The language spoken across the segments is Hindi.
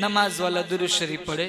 नमाज वाला दुरूद शरीफ पढ़े.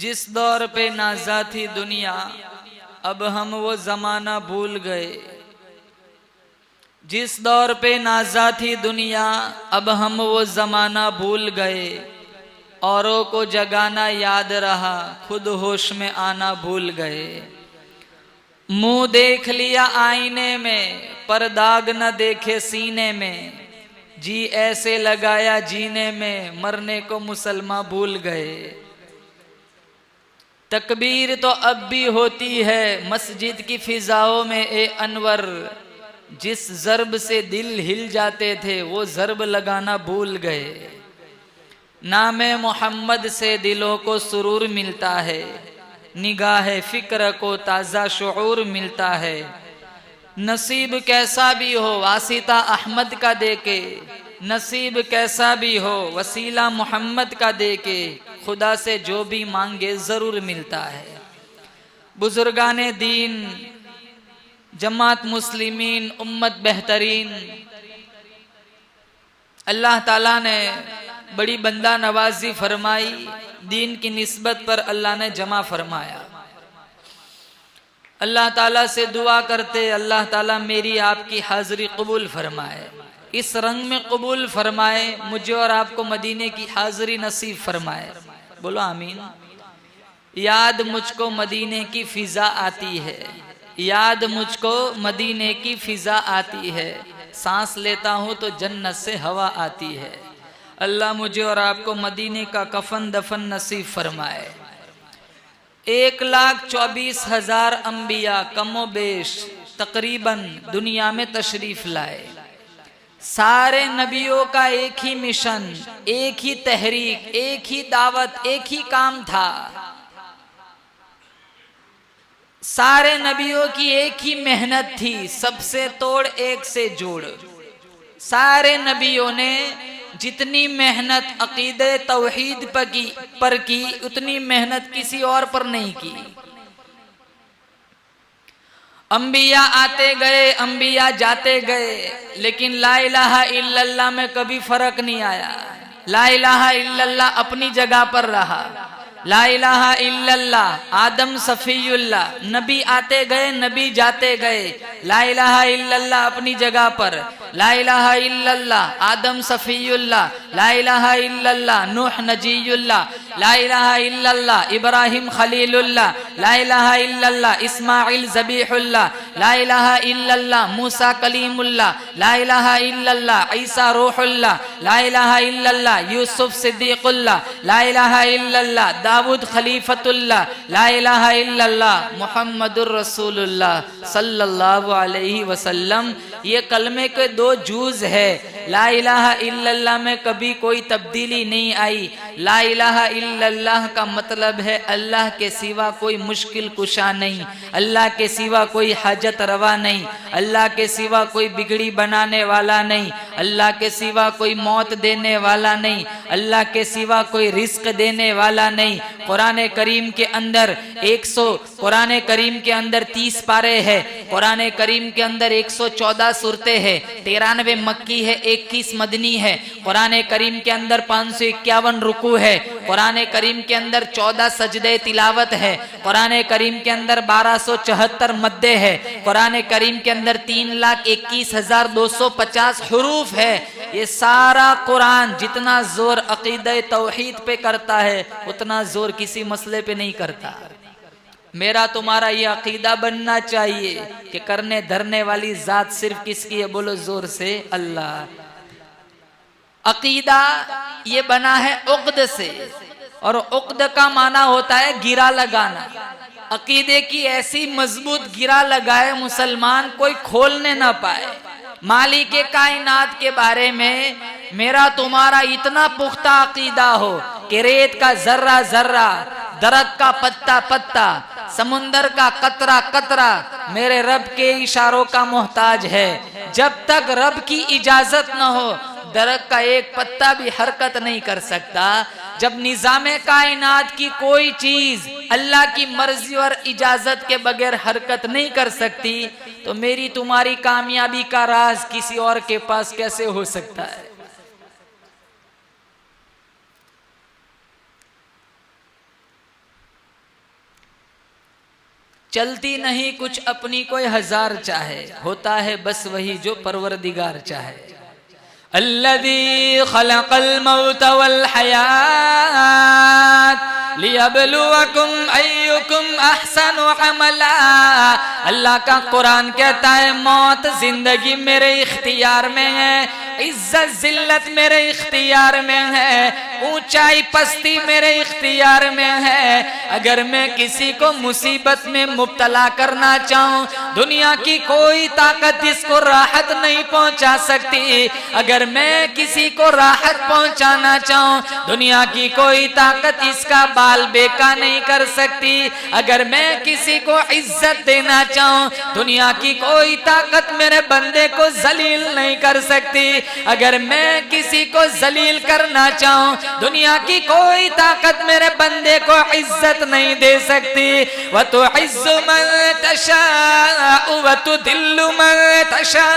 जिस दौर पे नाज़ा थी दुनिया अब हम वो ज़माना भूल गए जिस दौर पे नाज़ा थी दुनिया, अब हम वो ज़माना भूल गए। औरों को जगाना याद रहा, खुद होश में आना भूल गए। मुंह देख लिया आईने में, पर दाग न देखे सीने में। जी ऐसे लगाया जीने में, मरने को मुसलमान भूल गए। तकबीर तो अब भी होती है मस्जिद की फिजाओं में ए अनवर। जिस ज़र्ब से दिल हिल जाते थे, वो ज़र्ब लगाना भूल गए। नामे मोहम्मद से दिलों को सुरूर मिलता है, निगाह फिक्र को ताज़ा शुऊर मिलता है। नसीब कैसा भी हो वासिता अहमद का देके, नसीब कैसा भी हो वसीला मोहम्मद का देके, खुदा से जो भी मांगे ज़रूर मिलता है। बुजुर्गाने दीन, जमात मुस्लिमीन, उम्मत बेहतरीन, अल्लाह ताला ने बड़ी बंदा नवाजी फरमाई। दीन की निस्बत पर अल्लाह ने जमा फरमाया। अल्लाह ताला से दुआ करते, अल्लाह ताला मेरी आपकी हाज़िरी कबूल फरमाए, इस रंग में कबूल फरमाए, मुझे और आपको मदीने की हाज़िरी नसीब फरमाए। बोलो आमीन। याद मुझको मदीने की फ़िज़ा आती है, याद मुझको मदीने की फ़िज़ा आती है। सांस लेता हूँ तो जन्नत से हवा आती है। अल्लाह मुझे और आपको मदीने का कफन दफन नसीब फरमाए। 1,24,000 अंबिया कमो बेश तकरीबन दुनिया में तशरीफ लाए। सारे नबियों का एक ही मिशन, एक ही तहरीक, एक ही दावत, एक ही काम था। सारे नबियों की एक ही मेहनत थी, सबसे तोड़ एक से जोड़। सारे नबियों ने जितनी मेहनत अकीदे तौहीद पर की, उतनी मेहनत किसी और पर नहीं की। अंबिया आते गए, अंबिया जाते गए, लेकिन ला इलाहा इल्लल्लाह में कभी फर्क नहीं आया। ला इलाहा इल्लल्लाह अपनी जगह पर रहा। ला इलाहा इल्लल्लाह आदम सफीयुल्लाह, नबी आते गए, नबी जाते गए। ला इलाहा इल्लल्लाह अपनी जगह पर। ला इलाहा इल्लल्लाह आदम सफीयुल्लाह, ला इलाहा इल्लल्लाह नूह नजीयुल्लाह, ला इलाहा इल्लल्लाह इब्राहिम खलीलुल्लाह, ला इलाहा इल्लल्लाह इस्माइल ज़बीहुल्लाह, ला इलाहा इल्लल्लाह मूसा कलीमुल्लाह, ला इलाहा इल्लल्लाह ईसा रूहुल्लाह, ला इलाहा इल्लल्लाह यूसुफ सिद्दीकुल्लाह, ला इलाहा इल्लल्लाह दाऊद खलीफतुल्लाह, ला इलाहा इल्लल्लाह मुहम्मदुर रसूलुल्लाह सल्लल्लाहु अलैहि वसल्लम। ये कलमे के दो जूज़ है। ला इलाहा इल्लल्लाह में कभी कोई तब्दीली नहीं आई। ला इलाहा इल्लल्लाह का मतलब है अल्लाह के सिवा कोई मुश्किल कुशा नहीं, अल्लाह के सिवा कोई हाजत रवा नहीं, अल्लाह के सिवा कोई बिगड़ी बनाने वाला नहीं, अल्लाह के सिवा कोई मौत देने वाला नहीं, अल्लाह के सिवा कोई रिस्क देने वाला नहीं। कुरान करीम के अंदर 30 पारे है। कुरान करीम के अंदर 114 सूरतें हैं। 93 मक्की है, 21 मदनी है। कुरान करीम के अंदर 551 रुकू है। कुरान करीम के अंदर 14 सजदे तिलावत है। कुरान करीम के अंदर 1274 मद्दे है। कुरान करीम के अंदर 3,21,250 हुरूफ है। ये सारा कुरान जितना जोर अकीदे तौहीद पे करता है, उतना जोर किसी मसले पे नहीं करता। मेरा तुम्हारा ये अकीदा बनना चाहिए कि करने धरने वाली जात सिर्फ किसकी है? बोलो जोर से, अल्लाह। अकीदा ये बना है उक़्द से, और उक़्द का माना होता है गिरा लगाना। अकीदे की ऐसी मजबूत गिरा लगाए मुसलमान कोई खोलने ना पाए। मालिक कायनात के बारे में मेरा तुम्हारा इतना पुख्ता अकीदा हो कि रेत का जर्रा जर्रा, दरख्त का पत्ता पत्ता, समुंदर का कतरा कतरा मेरे रब के इशारों का मोहताज है। जब तक रब की इजाजत न हो, दरख्त का एक पत्ता भी हरकत नहीं कर सकता। जब निज़ामे कायनात की कोई चीज अल्लाह की मर्जी और इजाजत के बगैर हरकत नहीं कर सकती, तो मेरी तुम्हारी कामयाबी का राज किसी और के पास कैसे हो सकता है? चलती नहीं कुछ अपनी कोई हजार चाहे, होता है बस वही जो परवरदिगार चाहे। अल्लज़ी खलक़ल मौत वल हयात लियब्लुवकुम अय्युकुम अहसनु अमला। अल्लाह का कुरान कहता है मौत जिंदगी मेरे इख्तियार में है, इज्जत जिल्लत मेरे इख्तियार में है, ऊंचाई पस्ती मेरे इख्तियार में है। अगर मैं किसी को मुसीबत में मुब्तला करना चाहूं, दुनिया की कोई ताकत इसको राहत नहीं पहुंचा सकती। अगर मैं किसी को राहत पहुंचाना चाहूं, दुनिया की कोई ताकत इसका बाल बेका नहीं कर सकती। अगर मैं किसी को इज्जत देना चाहूं, दुनिया की कोई ताकत मेरे बंदे को जलील नहीं कर सकती। अगर मैं किसी को जलील करना चाहूं, दुनिया की कोई ताकत मेरे बंदे को इज्जत नहीं दे सकती। व तो इज्जु मन तशा व तो दिल्लु मन तशा।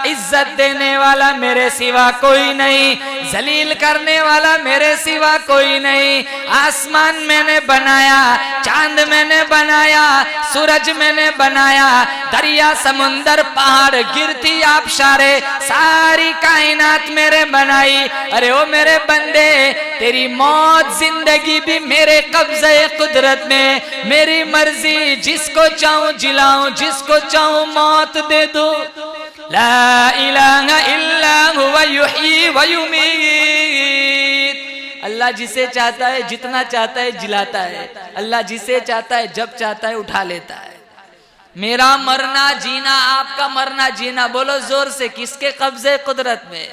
इज्जत देने वाला मेरे सिवा कोई नहीं, जलील करने वाला मेरे सिवा कोई नहीं। आसमान मैंने बनाया, चांद मैंने बनाया, सूरज मैंने बनाया, दरिया समुंदर पहाड़ गिरती आबशारे सारी कायनात मेरे बनाई। अरे ओ मेरे बंदे, तेरी मौत जिंदगी भी मेरे कब्जे कुदरत में, मेरी मर्जी, जिसको चाहूं जिलाऊं, जिसको चाहूं मौत दे दो। ला इलाहा इल्ला हुवा युहयी व युमीत। अल्लाह जिसे चाहता है जितना चाहता है जिलाता है, अल्लाह जिसे चाहता है जब चाहता है उठा लेता है। मेरा मरना जीना, आपका मरना जीना, बोलो जोर से, किसके कब्जे कुदरत में?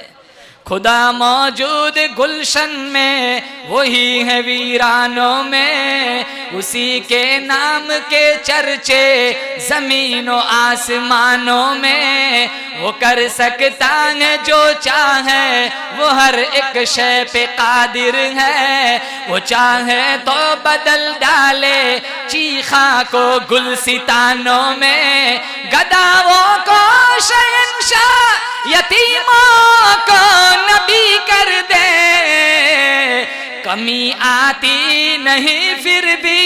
खुदा मौजूद गुलशन में, वही है वीरानों में, उसी के नाम के चर्चे जमीनों आसमानों में। वो कर सकता है जो चाहे, वो हर एक शय पे कादिर है। वो चाहे तो बदल डाले चीखा को गुलसितानों में, गदाओं को शहंशाह, यतीमों को नबी कर दे। कमी आती नहीं फिर भी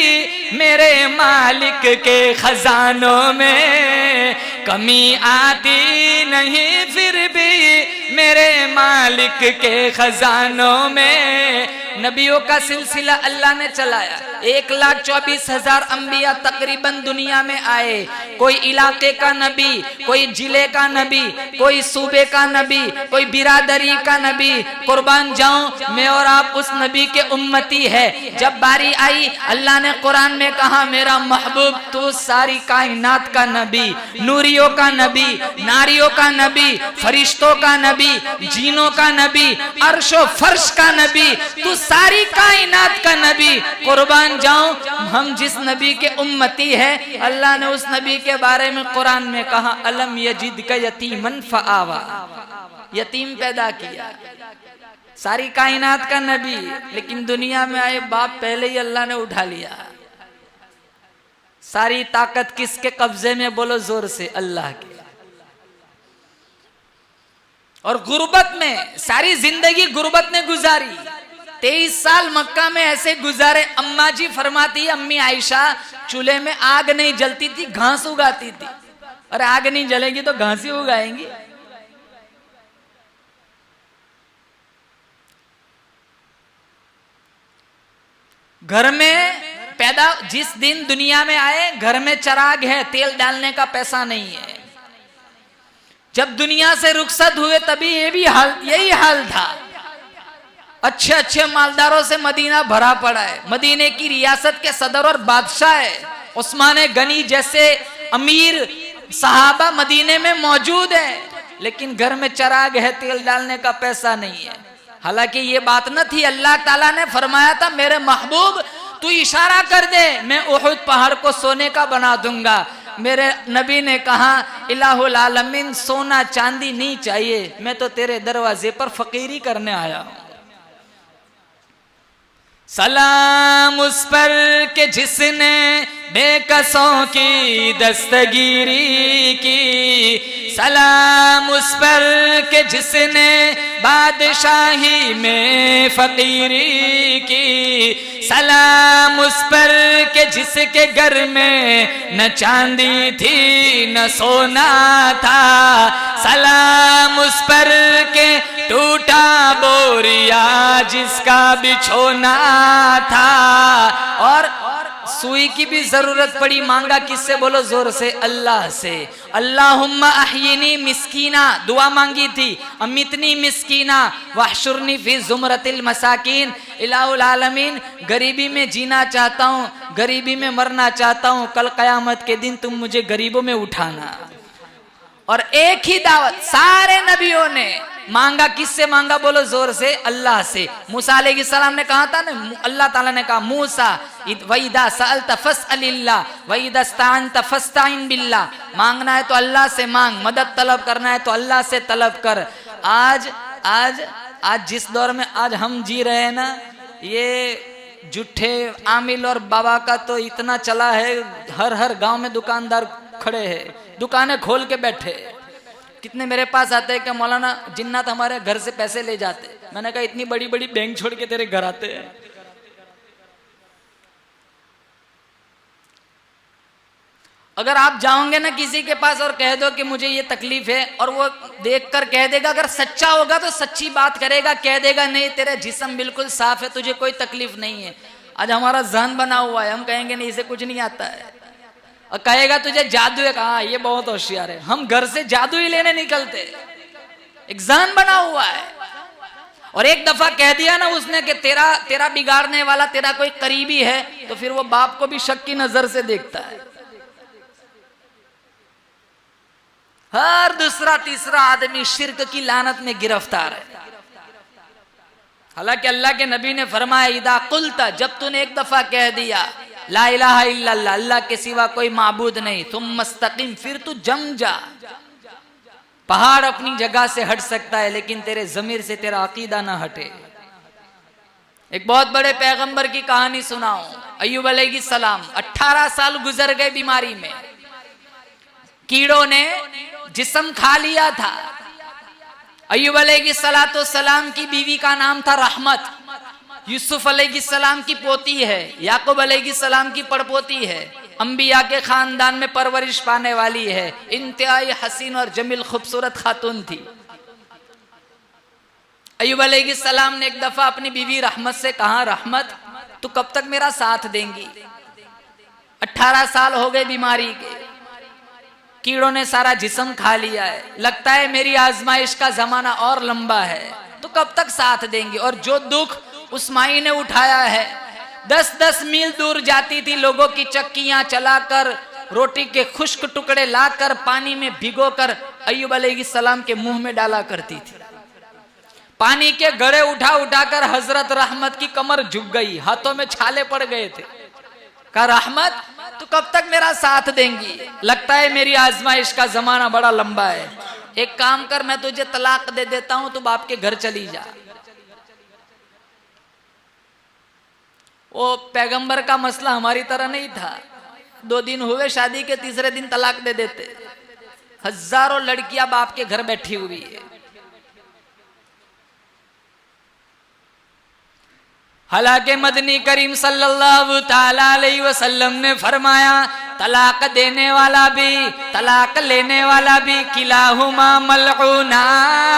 मेरे मालिक के खजानों में, कमी आती नहीं फिर भी मेरे मालिक के खजानों में। नबियों का सिलसिला अल्लाह ने चलाया। 1,24,000 अंबिया तकरीबन दुनिया में आए। कोई इलाके का नबी, कोई जिले का नबी, कोई सूबे का नबी, कोई बिरादरी का नबी। कुर्बान जाऊं मैं और आप उस नबी के उम्मती है। जब बारी आई, अल्लाह ने कुरान में कहा, मेरा महबूब तू सारी कायनात का नबी, नूरियों का नबी, नारियों का नबी, फरिश्तों का नबी, जीनों का नबी, अर्शो फर्श का नबी, तू सारी कायनात का नबी। कुर्बान जाऊं हम जिस नबी के उम्मती है, अल्लाह ने उस नबी के बारे में कुरान में कहा, अलम यजिद का यतीमन फआवा, यतीम पैदा किया। सारी कायनात का नबी, लेकिन दुनिया में आए बाप पहले ही अल्लाह ने उठा लिया। सारी ताकत किसके कब्जे में? बोलो जोर से, अल्लाह के। और गुर्बत में सारी जिंदगी गुर्बत ने गुजारी। 23 साल मक्का में ऐसे गुजारे। अम्मा जी फरमाती है, अम्मी आयशा, चूल्हे में आग नहीं जलती थी, घास उगाती थी। और आग नहीं जलेगी तो घास ही उगाएंगी। घर में पैदा, जिस दिन दुनिया में आए घर में चिराग है, तेल डालने का पैसा नहीं है। जब दुनिया से रुखसत हुए तभी यही हाल था। अच्छे अच्छे मालदारों से मदीना भरा पड़ा है। मदीने की रियासत के सदर और बादशाह है, उस्मान गनी जैसे अमीर सहाबा मदीने में मौजूद है, लेकिन घर में चिराग है, तेल डालने का पैसा नहीं है। हालांकि ये बात न थी, अल्लाह ताला ने फरमाया था, मेरे महबूब तू इशारा कर दे, मैं उहुद पहाड़ को सोने का बना दूंगा। मेरे नबी ने कहा, इलाहुल आलमीन, सोना चांदी नहीं चाहिए, मैं तो तेरे दरवाजे पर फकीरी करने आया हूं। सलाम उस पर के जिसने बेकसों की दस्तगीरी की, सलाम उस पर के जिसने बादशाही में फकीरी की, सलाम उस पर के जिसके घर में न चांदी थी न सोना था, सलाम उस पर के टूटा बोरिया जिसका बिछोना था। और सुई की भी जरूरत पड़ी, मांगा किससे? बोलो जोर से, अल्लाह से। अल्लाहुम्मा अहयिनी मिस्कीना, दुआ मांगी थी, अमितनी मिस्कीना वहशुरनी फी जुमरतिल मसाकीन। इलाहुल आलमीन, गरीबी में जीना चाहता हूँ, गरीबी में मरना चाहता हूँ, कल कयामत के दिन तुम मुझे गरीबों में उठाना। और एक ही दावत सारे नबियों ने मांगा, किससे मांगा? बोलो जोर से, अल्लाह से। मूसा अलैहिस्सलाम ने कहा था ना, अल्लाह ताला ने कहा मूसा वइदा सअलत फस्अलिल्लाह वइदा इस्तअनत फस्तईन बिल्लाह, मांगना है तो अल्लाह से मांग, मदद तलब करना है तो अल्लाह से तलब कर। आज आज आज जिस दौर में आज हम जी रहे हैं ना, ये जुट्ठे आमिल और बाबा का तो इतना चला है, हर हर गांव में दुकानदार खड़े हैं, दुकानें खोल के बैठे। कितने मेरे पास आते हैं कि मौलाना जिन्नात हमारे घर से पैसे ले जाते। मैंने कहा इतनी बड़ी बड़ी बैंक छोड़ के तेरे घर आते हैं। अगर आप जाओगे ना किसी के पास और कह दो कि मुझे ये तकलीफ है, और वो देखकर कह देगा, अगर सच्चा होगा तो सच्ची बात करेगा, कह देगा नहीं तेरा जिस्म बिल्कुल साफ है, तुझे कोई तकलीफ नहीं है। आज हमारा जहन बना हुआ है, हम कहेंगे नहीं इसे कुछ नहीं आता है, और कहेगा तुझे जादू है, कहा ये बहुत होशियार है। हम घर से जादू ही लेने निकलते, एक जहन बना हुआ है। और एक दफा कह दिया ना उसने कि तेरा बिगाड़ने वाला तेरा कोई करीबी है, तो फिर वो बाप को भी शक की नजर से देखता है। हर दूसरा तीसरा आदमी शिर्क की लानत में गिरफ्तार है। हालांकि अल्लाह के नबी ने फरमाया इदा कुल्ता, जब तूने एक दफा कह दिया ला इलाहा इल्लल्लाह, अल्लाह के सिवा कोई माबूद नहीं, तुम मस्तकीम, फिर तू जम जा। पहाड़ अपनी जगह से हट सकता है, लेकिन तेरे जमीर से तेरा अकीदा ना हटे। एक बहुत बड़े पैगंबर की कहानी सुनाऊं। अय्यूब अलैहिस्सलाम 18 साल गुजर गए बीमारी में, कीड़ों ने जिस्म खा लिया था। अय्यूब अलैहिस्सलाम की बीवी का नाम था रहमत, यूसुफ अलैहिस्सलाम की पोती है, याकूब अलैहिस्सलाम की पड़पोती है, अंबिया के खानदान में परवरिश पाने वाली है, इंतहाई हसीन और जमील खूबसूरत खातून थी। अय्यूब अलैहिस्सलाम ने एक दफा अपनी बीवी रहमत से कहा, रहमत तू कब तक मेरा साथ देंगी? 18 साल हो गए बीमारी के, कीड़ों ने सारा जिस्म खा लिया है, लगता है मेरी आजमाइश का जमाना और लंबा है, तो कब तक साथ देंगी? और जो दुख उस माई ने उठाया है, 10-10 मील दूर जाती थी, लोगों की चक्कियां चलाकर, रोटी के खुश्क टुकड़े लाकर पानी में भिगोकर अय्यूब अलैहिस्सलाम के मुंह में डाला करती थी। पानी के घड़े उठा उठाकर हजरत रहमत की कमर झुक गई, हाथों में छाले पड़ गए थे। कहा रहमत तू कब तक मेरा साथ देंगी? लगता है मेरी आजमाइश का जमाना बड़ा लंबा है, एक काम कर, मैं तुझे तलाक दे देता हूं, तू बाप के घर चली जा। वो पैगंबर का मसला हमारी तरह नहीं था, 2 दिन हुए शादी के, तीसरे दिन तलाक दे देते। हजारों लड़कियां बाप के घर बैठी हुई है। हालांकि मदनी करीम सल्लल्लाहु ताला अलैहि वसल्लम ने फरमाया तलाक देने वाला भी तलाक लेने वाला भी किलाहुमा मलऊनान,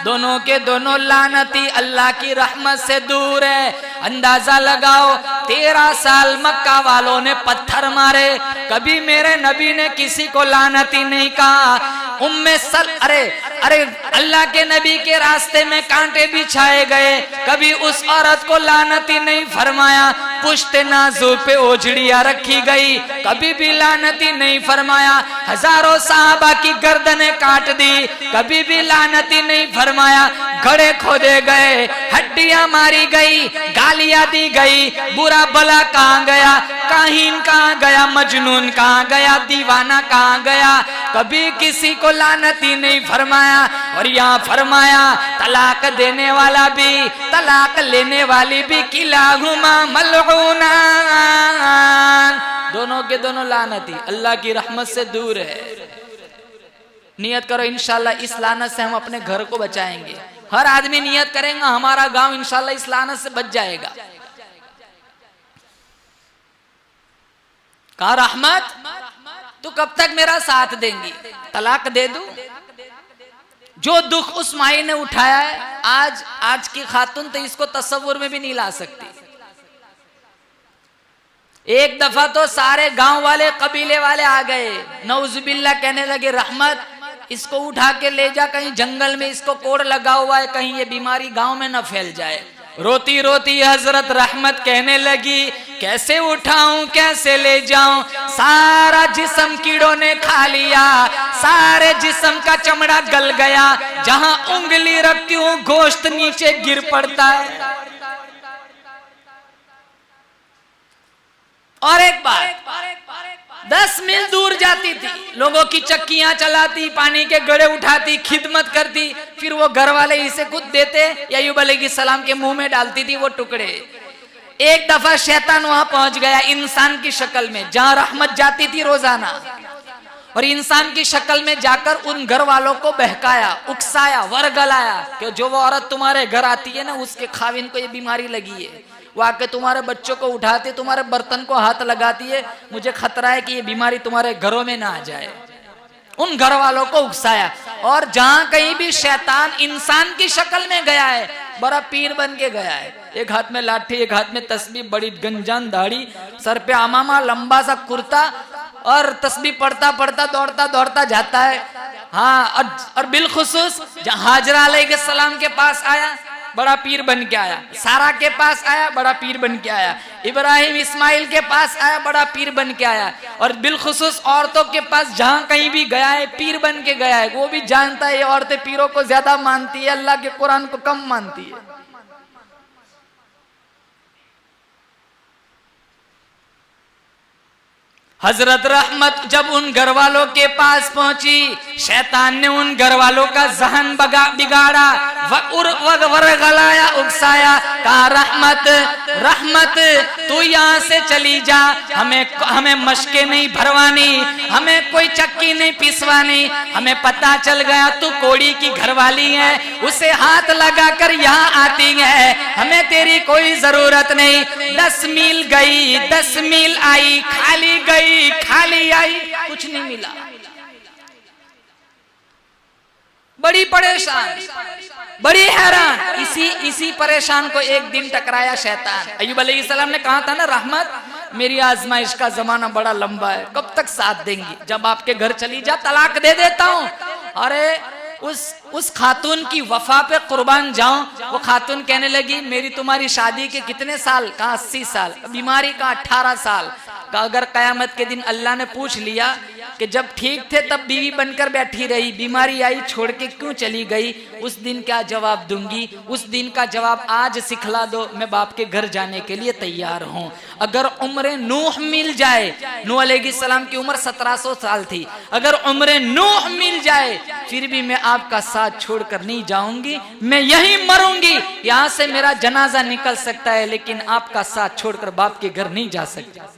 दोनों के दोनों लानती, अल्लाह की रहमत से दूर है। अंदाजा लगाओ 13 साल मक्का वालों ने पत्थर मारे, कभी मेरे नबी ने किसी को लानती नहीं कहा। अरे अल्लाह के नबी के रास्ते में कांटे बिछाए गए, कभी उस औरत को लानती नहीं फरमाया। पुश्ते नाजू पे ओझड़ियां रखी गई, कभी भी लानती नहीं फरमाया। हजारों साहबा की गर्दनें काट दी, कभी भी लानती नहीं फरमाया। घड़े खोदे गए, हड्डियां मारी गई, गालियां दी गई। बुरा भला कहाँ गया, काहीन कहाँ गया, मजनून कहाँ गया, दीवाना कहाँ गया, कभी किसी को लानती नहीं फरमाया। और यहाँ फरमाया तलाक देने वाला भी तलाक लेने वाली भी किलाहुमा मलऊनान, दोनों के दोनों लानती, अल्लाह की रहमत से दूर है। नियत करो इंशाल्लाह इस लानत से हम अपने घर को बचाएंगे। हर आदमी नियत करेगा हमारा गांव इंशाल्लाह इस लानत से बच जाएगा। कहा रहमत तू कब तक मेरा साथ देंगी, तलाक दे दूं? जो दुख उस माई ने उठाया है आज की खातून तो इसको तस्वुर में भी नहीं ला सकती। एक दफा तो सारे गांव वाले कबीले वाले आ गए, नौजुबिल्ला कहने लगे रहमत इसको उठा के ले जा कहीं जंगल में, इसको कोड़ लगा हुआ है, कहीं ये बीमारी गांव में न फैल जाए। रोती रोती हजरत रहमत कहने लगी कैसे उठाऊं कैसे ले जाऊं, सारा जिस्म कीड़ों ने खा लिया, सारे जिस्म का चमड़ा गल गया, जहां उंगली रखती हूं गोश्त नीचे गिर पड़ता है। और एक बात 10 मील दूर जाती थी, लोगों की चक्कियां चलाती, पानी के गड़े उठाती, खिदमत करती, फिर वो घर वाले इसे खुद देते, अय्यूब अलैहिस्सलाम के मुंह में डालती थी वो टुकड़े। एक दफा शैतान वहां पहुंच गया इंसान की शक्ल में, जहां रहमत जाती थी रोजाना, और इंसान की शक्ल में जाकर उन घर वालों को बहकाया, उकसाया, वरगलाया कि जो वो औरत तुम्हारे घर आती है ना उसके खाविन को ये बीमारी लगी है, वो आके तुम्हारे बच्चों को उठाती, तुम्हारे बर्तन को हाथ लगाती है, मुझे खतरा है कि ये बीमारी तुम्हारे घरों में ना आ जाए। उन घर वालों को उकसाया, और जहां कहीं भी शैतान इंसान की शक्ल में गया है बड़ा पीर बन के गया है, एक हाथ में लाठी, एक हाथ में तस्बीह, बड़ी गंजान दाढ़ी, सर पे अमामा, लंबा सा कुर्ता, और तस्बीह पढ़ता पढ़ता दौड़ता दौड़ता जाता है। हाँ, और बिलखुसूस हाजरा अलैहिस्सलाम के पास आया, बड़ा पीर बन के आया, सारा के पास आया, बड़ा पीर बन के आया, इब्राहिम इस्माइल के पास आया, बड़ा पीर बन के आया, और बिलखुसूस औरतों के पास जहां कहीं भी गया है पीर बन के गया है। वो भी जानता है ये औरतें पीरों को ज्यादा मानती है, अल्लाह के कुरान को कम मानती है। हजरत रहमत जब उन घर वालों के पास पहुंची, शैतान ने उन घर वालों का जहन बिगाड़ा, वरगलाया, उकसाया, कहा रहमत रहमत तू यहाँ से चली जा, हमें मशके नहीं भरवानी, हमें कोई चक्की नहीं पिसवानी, हमें पता चल गया तू कोड़ी की घरवाली है, उसे हाथ लगाकर यहाँ आती है, हमें तेरी कोई जरूरत नहीं। 10 मील गई, 10 मील आई, खाली गई खाली आई, कुछ नहीं मिला, बड़ी परेशान, बड़ी हैरान। इसी परेशान को एक दिन टकराया शैतान। अय्यूब अलैहिस्सलाम ने कहा था ना रहमत मेरी आजमाइश का जमाना बड़ा लंबा है, कब तक साथ देंगी, जब आपके घर चली जा तलाक दे देता हूं। अरे उस खातून की वफा पे कुर्बान जाऊं। वो खातून कहने लगी मेरी तुम्हारी शादी के कितने साल, कहा 80 साल, बीमारी का 18 साल। का अगर कयामत के दिन अल्लाह ने पूछ लिया कि जब ठीक थे तब बीवी बनकर बैठी रही, बीमारी आई छोड़ के क्यों चली गई, उस दिन क्या जवाब दूंगी? उस दिन का जवाब आज सिखला दो, मैं बाप के घर जाने के लिए तैयार हूँ। अगर उम्र नूह मिल जाए, नूह अलैहिस्सलाम की उम्र 1700 साल थी, अगर उम्र नूह मिल जाए फिर भी मैं आपका साथ छोड़कर नहीं जाऊंगी, मैं यहीं मरूंगी। यहाँ से मेरा जनाजा निकल सकता है लेकिन आपका साथ छोड़कर बाप के घर नहीं जा सकता।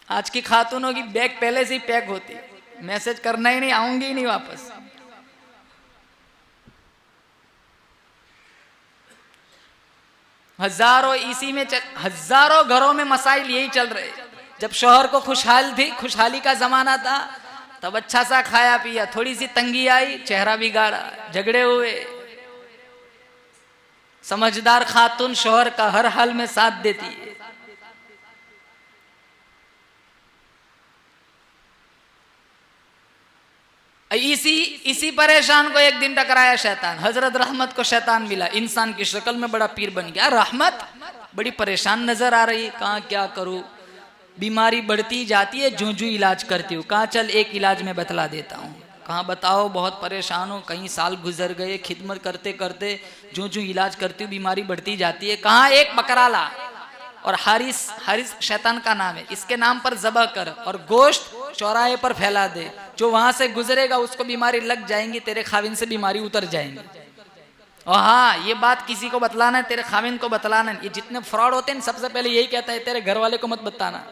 आज की खातूनों की बैग पहले से ही पैक होती, मैसेज करना ही नहीं, आऊंगी ही नहीं वापस। हजारों घरों में मसाइल यही चल रहे। जब शौहर को खुशहाली का जमाना था तब अच्छा सा खाया पिया, थोड़ी सी तंगी आई चेहरा बिगाड़ा, झगड़े हुए। समझदार खातून शौहर का हर हाल में साथ देती है। इसी परेशान को एक दिन टकराया शैतान। हजरत रहमत को शैतान मिला, इंसान की शक्ल में, बड़ा पीर बन गया। रहमत बड़ी परेशान नजर आ रही, कहाँ क्या करूं, बीमारी बढ़ती जाती है, जूं जूं इलाज करती हूँ। कहाँ चल एक इलाज में बतला देता हूँ। कहाँ बताओ, बहुत परेशान हो, कई साल गुजर गए, खिदमत करते करते जूं जूं इलाज करती हूँ बीमारी बढ़ती जाती है। कहाँ एक बकरा ला और हारिस शैतान का नाम है, इसके नाम पर ज़बह कर और गोश्त चौराहे पर फैला दे, जो वहां से गुजरेगा उसको बीमारी लग जाएंगी, तेरे खाविन से बीमारी उतर जाएंगी। और हाँ, ये बात किसी को बतलाना है, तेरे खाविन को बतलाना है। ये जितने फ्रॉड होते हैं सबसे पहले यही कहता है तेरे घर वाले को मत बताना।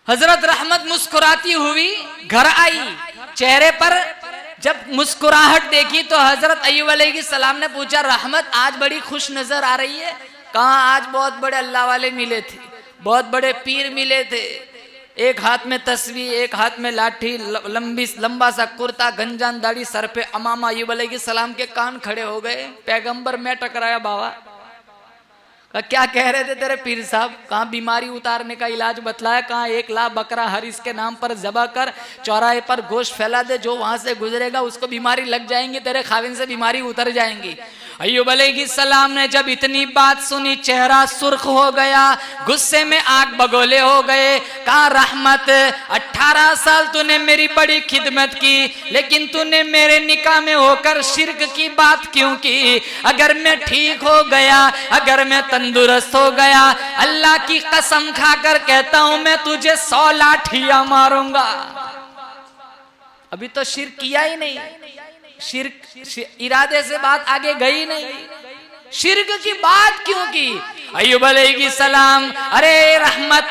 हजरत रहमत मुस्कुराती हुई घर आई, चेहरे पर जब मुस्कुराहट देखी तो हजरत अय्यूब अलैहिस्सलाम ने पूछा रहमत आज बड़ी खुश नजर आ रही है, कहाँ आज बहुत बड़े अल्लाह वाले मिले थे, बहुत बड़े पीर मिले थे, एक हाथ में तस्वीर, एक हाथ में लाठी, लंबा सा कुर्ता, गंजान दाढ़ी, सर पे अमामा। अय्यूब अलैहिस्सलाम के कान खड़े हो गए, पैगंबर मैं टकराया बाबा। क्या कह रहे थे तेरे पीर साहब? कहाँ बीमारी उतारने का इलाज बतलाया, कहाँ 1 लाख बकरा हर इसके नाम पर ज़बह कर, चौराहे पर गोश्त फैला दे, जो वहां से गुजरेगा उसको बीमारी लग जाएंगी, तेरे खाविन से बीमारी उतर जाएंगी। अय्यूब अलैहिस्सलाम ने जब इतनी बात सुनी, चेहरा सुर्ख हो गया, गुस्से में आग बगोले हो गए। कहा रहमत 18 साल तूने मेरी बड़ी खिदमत की, लेकिन तूने मेरे निकाह में होकर शिर्क की बात क्यों की? अगर मैं ठीक हो गया, अगर मैं तंदुरुस्त हो गया, अल्लाह की कसम खाकर कहता हूं मैं तुझे 100 लाठियां मारूंगा। अभी तो शिर्क किया ही नहीं, शिर्क इरादे से बात आगे गई नहीं, शिर्क की बात क्यों की? अय्यूब अलैहिस्सलाम, अरे रहमत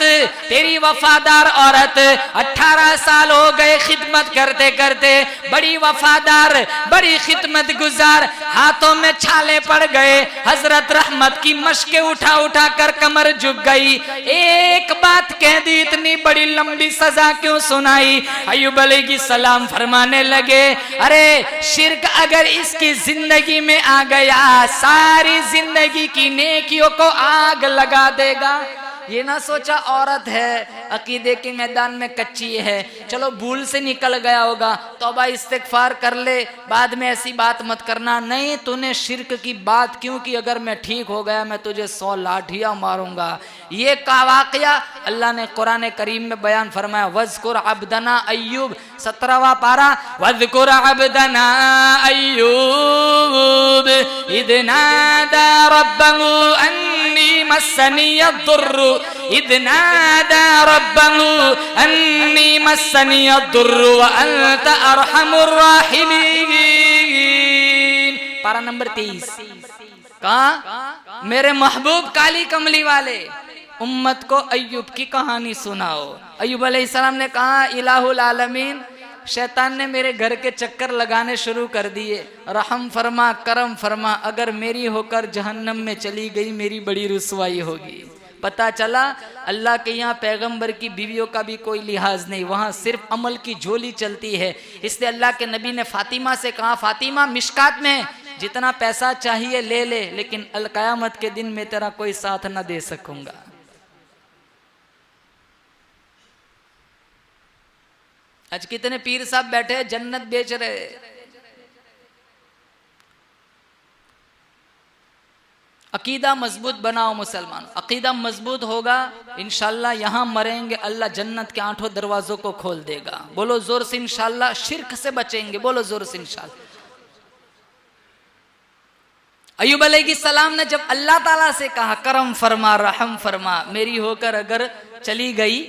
तेरी वफादार औरत 18 साल हो गए खिदमत करते करते, बड़ी वफादार, बड़ी खिदमत गुजार, हाथों में छाले पड़ गए। हजरत रहमत की मशके उठा उठा कर कमर झुक गई। एक बात कह दी, इतनी बड़ी लंबी सजा क्यों सुनाई? अय्यूब अलैहिस्सलाम फरमाने लगे, अरे शिर्क अगर इसकी जिंदगी में आ गया, सारी जिंदगी की नेकियों को आग लगा देगा। ये ना सोचा औरत है, अकीदे के मैदान में कच्ची है, चलो भूल से निकल गया होगा, तौबा इस्तिगफार कर ले, बाद में ऐसी बात मत करना। नहीं, तूने शिर्क की बात क्यों की? अगर मैं ठीक हो गया मैं तुझे 100 लाठियां मारूंगा। ये का वाकया अल्लाह ने कुरान करीम में बयान फरमाया। वज़कुर अब्दना अय्यूब, 17वां पारा, वज़कुर अब्दना अय्यूब इद नादा रब्बहु अन्नी मस्सनियद्दुर्रु, इद नादा रब्बहु अन्नी मस्सनियद्दुर्रु व अंत अरहमुर राहिमीन। पारा नंबर 23। कहा मेरे महबूब काली कमली वाले उम्मत को अय्यूब की कहानी सुनाओ। अय्यूब अलैहिस्सलाम ने कहा, इलाहुल आलमीन, शैतान ने मेरे घर के चक्कर लगाने शुरू कर दिए, रहम फरमा, करम फरमा, अगर मेरी होकर जहन्नम में चली गई मेरी बड़ी रुसवाई होगी। पता चला अल्लाह के यहाँ पैगंबर की बीवियों का भी कोई लिहाज नहीं, वहाँ सिर्फ अमल की झोली चलती है। इसलिए अल्लाह के नबी ने फातिमा से कहा, फातिमा मिशकात में जितना पैसा चाहिए ले ले, लेकिन अल क़यामत के दिन में तेरा कोई साथ न दे सकूंगा। आज कितने पीर साहब बैठे जन्नत बेच रहे। अकीदा मजबूत बनाओ मुसलमान, अकीदा मजबूत होगा इंशाल्लाह, यहाँ मरेंगे अल्लाह जन्नत के 8 दरवाजों को खोल देगा। बोलो जोर से इंशाल्लाह। शिर्क से बचेंगे, बोलो जोर से इंशाल्लाह। अय्यूब अलैहिस्सलाम ने जब अल्लाह ताला से कहा, करम फरमा, रहम फरमा, मेरी होकर अगर चली गई,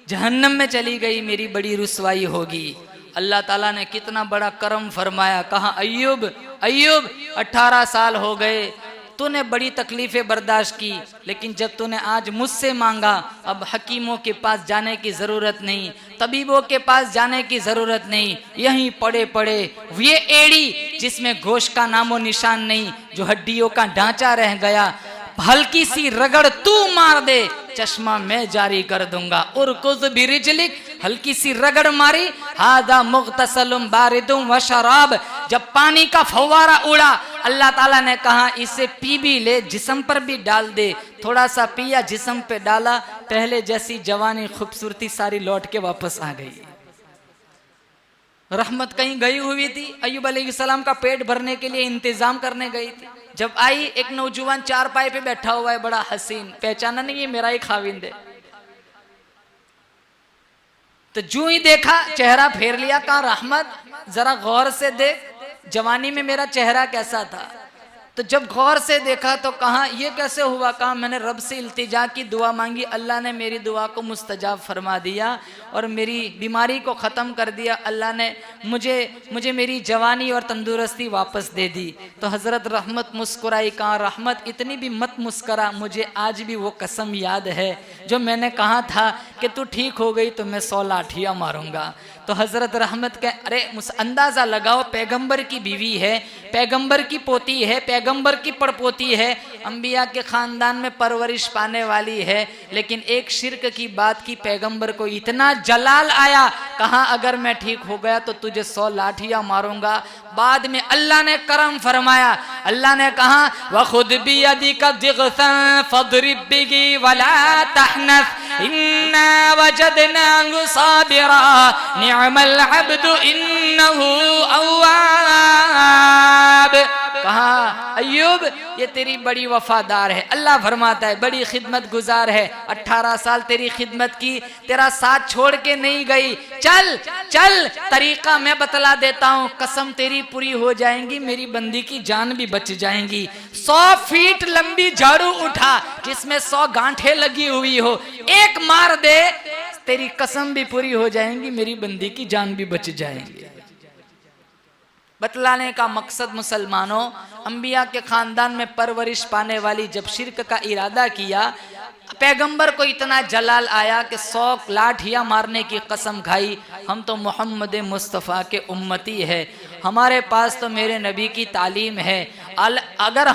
जहन्नम में चली गई, मेरी बड़ी रुसवाई होगी। अल्लाह ताला ने कितना बड़ा करम फरमाया। कहा, अय्यूब अय्यूब 18 साल हो गए, तूने बड़ी तकलीफें बर्दाश्त की, लेकिन जब तूने आज मुझसे मांगा, अब हकीमों के पास जाने की ज़रूरत नहीं, तबीबों के पास जाने की ज़रूरत नहीं, यहीं पड़े पड़े ये एड़ी जिसमें गोश्त का नामो निशान नहीं, जो हड्डियों का ढांचा रह गया, हल्की सी रगड़ तू मार दे, चश्मा मैं जारी कर दूंगा। उरकुज़ बिरिजलिक, हल्की सी रगड़ मारी, हादा मुग़तसलुम बारिदुम व शराब, जब पानी का फव्वारा उड़ा, अल्लाह ताला ने कहा इसे पी भी ले, जिस्म पर भी डाल दे। थोड़ा सा पिया, जिस्म पे डाला, पहले जैसी जवानी खूबसूरती सारी लौट के वापस आ गई। रहमत कहीं गई हुई थी, अय्यूब अलैहिस्सलाम का पेट भरने के लिए इंतजाम करने गई थी। जब आई, एक नौजवान चारपाई पे बैठा हुआ है, बड़ा हसीन, पहचाना नहीं ये मेरा ही खाविंद है। तो जो ही देखा, चेहरा फेर लिया, कहा रहमत जरा गौर से देख, जवानी में मेरा चेहरा कैसा था। तो जब गौर से देखा तो कहा ये कैसे हुआ? कहा मैंने रब से इल्तिजा की, दुआ मांगी, अल्लाह ने मेरी दुआ को मुस्तजाब फरमा दिया और मेरी बीमारी को ख़त्म कर दिया। अल्लाह ने मुझे मेरी जवानी और तंदुरुस्ती वापस दे दी। तो हज़रत रहमत मुस्कुराई। कहा रहमत इतनी भी मत मुस्करा, मुझे आज भी वो कसम याद है जो मैंने कहा था कि तू ठीक हो गई तो मैं 100 लाठियाँ मारूंगा। तो हजरत रहमत के अरे अंदाजा लगाओ, पैगंबर की बीवी है, पैगंबर की पोती है, पैगंबर की पड़पोती है, अंबिया के खानदान में परवरिश पाने वाली है, लेकिन एक शिर्क की बात की पैगंबर को इतना जलाल आया, कहा अगर मैं ठीक हो गया तो तुझे 100 लाठियां मारूंगा। बाद में अल्लाह ने करम फरमाया, अल्लाह ने कहा व खुद भी यदि का दिग़सन फदरिब बिगी वला तहनस इन्ना वजदनाहु साबिरा निअमल अब्दु इन्नहु अव्वाब। कहा अय्यूब ये तेरी बड़ी वफादार है, अल्लाह फरमाता है बड़ी खिदमत गुजार है, 18 साल तेरी खिदमत की, तेरा साथ छोड़ के नहीं गई, चल चल तरीका मैं बतला देता हूँ, कसम तेरी पूरी हो जाएंगी, मेरी बंदी की जान भी बच जाएंगी। 100 फीट लंबी झाड़ू उठा जिसमें 100 गांठें लगी हुई हो, एक मार दे तेरी कसम भी पूरी हो जाएंगी, मेरी बंदी की जान भी बच जाएंगी। बतलाने का मकसद मुसलमानों, अंबिया के खानदान में परवरिश पाने वाली जब शिर्क का इरादा किया, पैगंबर को इतना जलाल आया कि 100 लाठियां मारने की कसम खाई। हम तो मोहम्मद मुस्तफ़ा के उम्मती है, हमारे पास तो मेरे नबी की तालीम है, अगर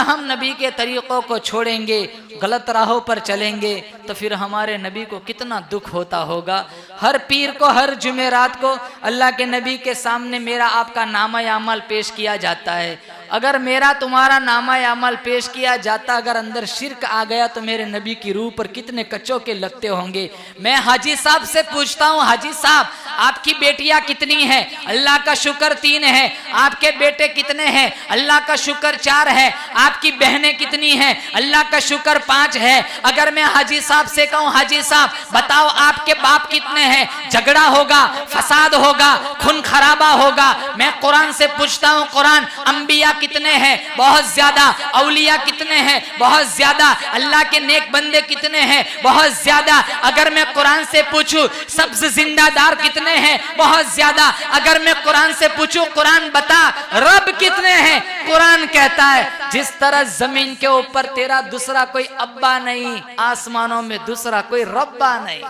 हम नबी के तरीक़ों को छोड़ेंगे, गलत राहों पर चलेंगे तो फिर हमारे नबी को कितना दुख होता होगा। हर पीर को, हर जुमेरात को अल्लाह के नबी के सामने मेरा आपका नामा अमल पेश किया जाता है। अगर मेरा तुम्हारा नामा अमल पेश किया जाता, अगर अंदर शिर्क आ गया तो मेरे नबी की रूह पर कितने कच्चों के लगते होंगे। मैं हाजी साहब से पूछता हूँ, हाजी साहब आपकी बेटियां कितनी हैं? अल्लाह का शुक्र 3 है। आपके बेटे कितने हैं? अल्लाह का शुक्र 4 है। आपकी बहनें कितनी हैं? अल्लाह का शुक्र 5 है। अगर मैं हाजी साहब से कहूँ, हाजी साहब बताओ आपके बाप कितने हैं? झगड़ा होगा, फसाद होगा, खून खराबा होगा। मैं कुरान से पूछता हूँ, कुरान अंबिया कितने हैं? बहुत ज्यादा। औलिया कितने हैं? बहुत ज्यादा। अल्लाह के नेक बंदे कितने हैं? बहुत ज्यादा। अगर मैं कुरान से पूछूं सब्ज जिंदादार कितने हैं? बहुत ज्यादा। अगर मैं कुरान से पूछूं, कुरान बता रब कितने हैं? कुरान कहता है जिस तरह जमीन के ऊपर तेरा दूसरा कोई अब्बा नहीं, आसमानों में दूसरा कोई रब्बा नहीं।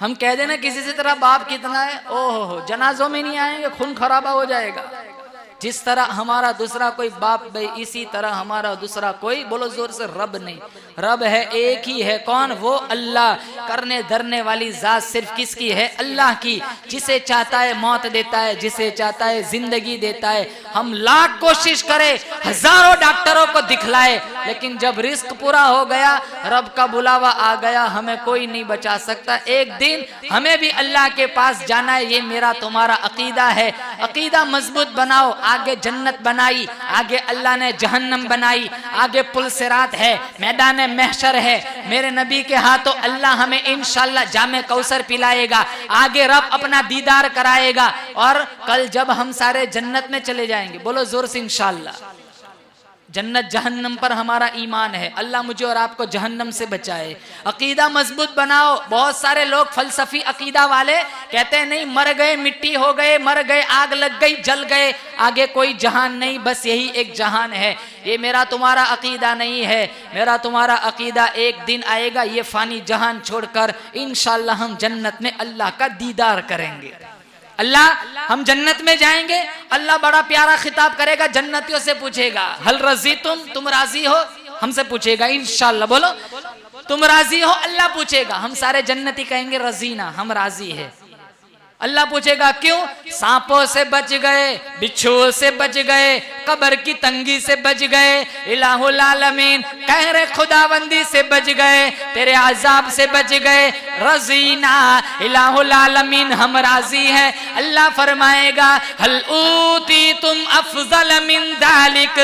हम कह देना किसी से तेरा बाप कितना है, ओहो जनाजों में नहीं आएंगे, खून खराबा हो जाएगा। जिस तरह हमारा दूसरा कोई बाप भाई, इसी तरह हमारा दूसरा कोई, बोलो जोर से, रब नहीं। रब है, एक ही है। कौन? वो अल्लाह। करने धरने वाली जात सिर्फ किसकी है? अल्लाह की। जिसे चाहता है मौत देता है, जिसे चाहता है जिंदगी देता है। हम लाख कोशिश करें, हजारों डॉक्टरों को दिखलाए, लेकिन जब रिस्क पूरा हो गया, रब का बुलावा आ गया, हमें कोई नहीं बचा सकता। एक दिन हमें भी अल्लाह के पास जाना है। ये मेरा तुम्हारा अकीदा है। अकीदा मजबूत बनाओ। आगे जन्नत बनाई, आगे अल्लाह ने जहन्नम बनाई, आगे पुल सिरात है, मैदान महशर है। मेरे नबी के हाथों अल्लाह हमें इंशाअल्लाह जामे कौसर पिलाएगा, आगे रब अपना दीदार कराएगा, और कल जब हम सारे जन्नत में चले जाएंगे, बोलो जोर से इंशाअल्लाह। जन्नत जहन्नम पर हमारा ईमान है। अल्लाह मुझे और आपको जहन्नम से बचाए। अकीदा मजबूत बनाओ। बहुत सारे लोग फलसफी अकीदा वाले कहते हैं नहीं, मर गए, मिट्टी हो गए, मर गए, आग लग गई, जल गए, आगे कोई जहान नहीं, बस यही एक जहान है। ये मेरा तुम्हारा अकीदा नहीं है। मेरा तुम्हारा अकीदा एक दिन आएगा, ये फानी जहान छोड़कर इंशाअल्लाह हम जन्नत में अल्लाह का दीदार करेंगे। अल्लाह, हम जन्नत में जाएंगे, अल्लाह बड़ा प्यारा खिताब करेगा, जन्नतियों से पूछेगा हल रजी तुम राजी हो? हमसे पूछेगा इंशाअल्लाह, बोलो तुम राजी हो? अल्लाह पूछेगा, हम सारे जन्नती कहेंगे रजीना, हम राजी है। अल्लाह पूछेगा क्यों? सांपों से बच गए, बिच्छुओं से बच गए, कब्र की तंगी से बच गए, इलाहुल आलमीन कहरे खुदाबंदी से बच गए, तेरे अजाब से बच गए, रजीना इलाहुल आलमीन हम राजी हैं। अल्लाह फरमाएगा हल ऊती तुम अफजल मिन दालिक,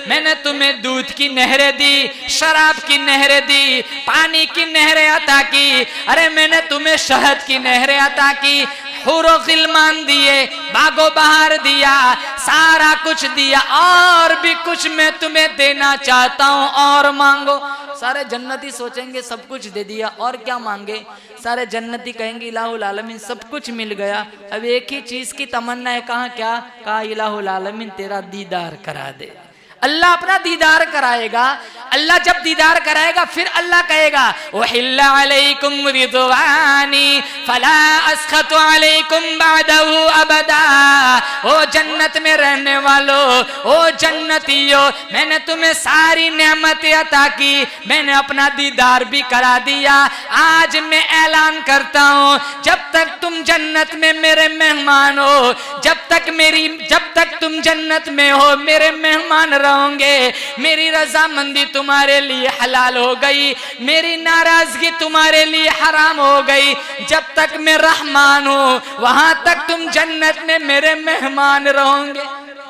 मैंने तुम्हें दूध की नहरें दी, शराब की नहरें दी, पानी की नहरें अता की, अरे मैंने तुम्हें शहद की नहरें अता की, हुरो गिलमान दिए, बागो बहार दिया, सारा कुछ दिया, और भी कुछ मैं तुम्हें देना चाहता हूँ, और मांगो। सारे जन्नती सोचेंगे सब कुछ दे दिया, और क्या मांगे? सारे जन्नती कहेंगे इलाहुल आलमीन सब कुछ मिल गया, अब एक ही चीज की तमन्ना है। कहा क्या? कहा इलाहुल आलमीन तेरा दीदार करा दे। अल्लाह अपना दीदार कराएगा। अल्लाह जब दीदार कराएगा, फिर अल्लाह कहेगा उहिल्ला अलैकुम रिदवानी फला अस्खतु अलैकुम बादहु अबदा। ओ जन्नत में रहने वालों, ओ जन्नतियों, मैंने तुम्हें सारी नेमतें अता की, मैंने अपना दीदार भी करा दिया। आज मैं ऐलान करता हूं, जब तक तुम जन्नत में मेरे मेहमान हो, जब तक तुम जन्नत में हो मेरे मेहमान रहोगे, मेरी रजामंदी तुम्हारे लिए हलाल हो गई, मेरी नाराजगी तुम्हारे लिए हराम हो गई। जब तक मैं रहमान हूं वहां तक तुम जन्नत में मेरे मेहमान रहोगे।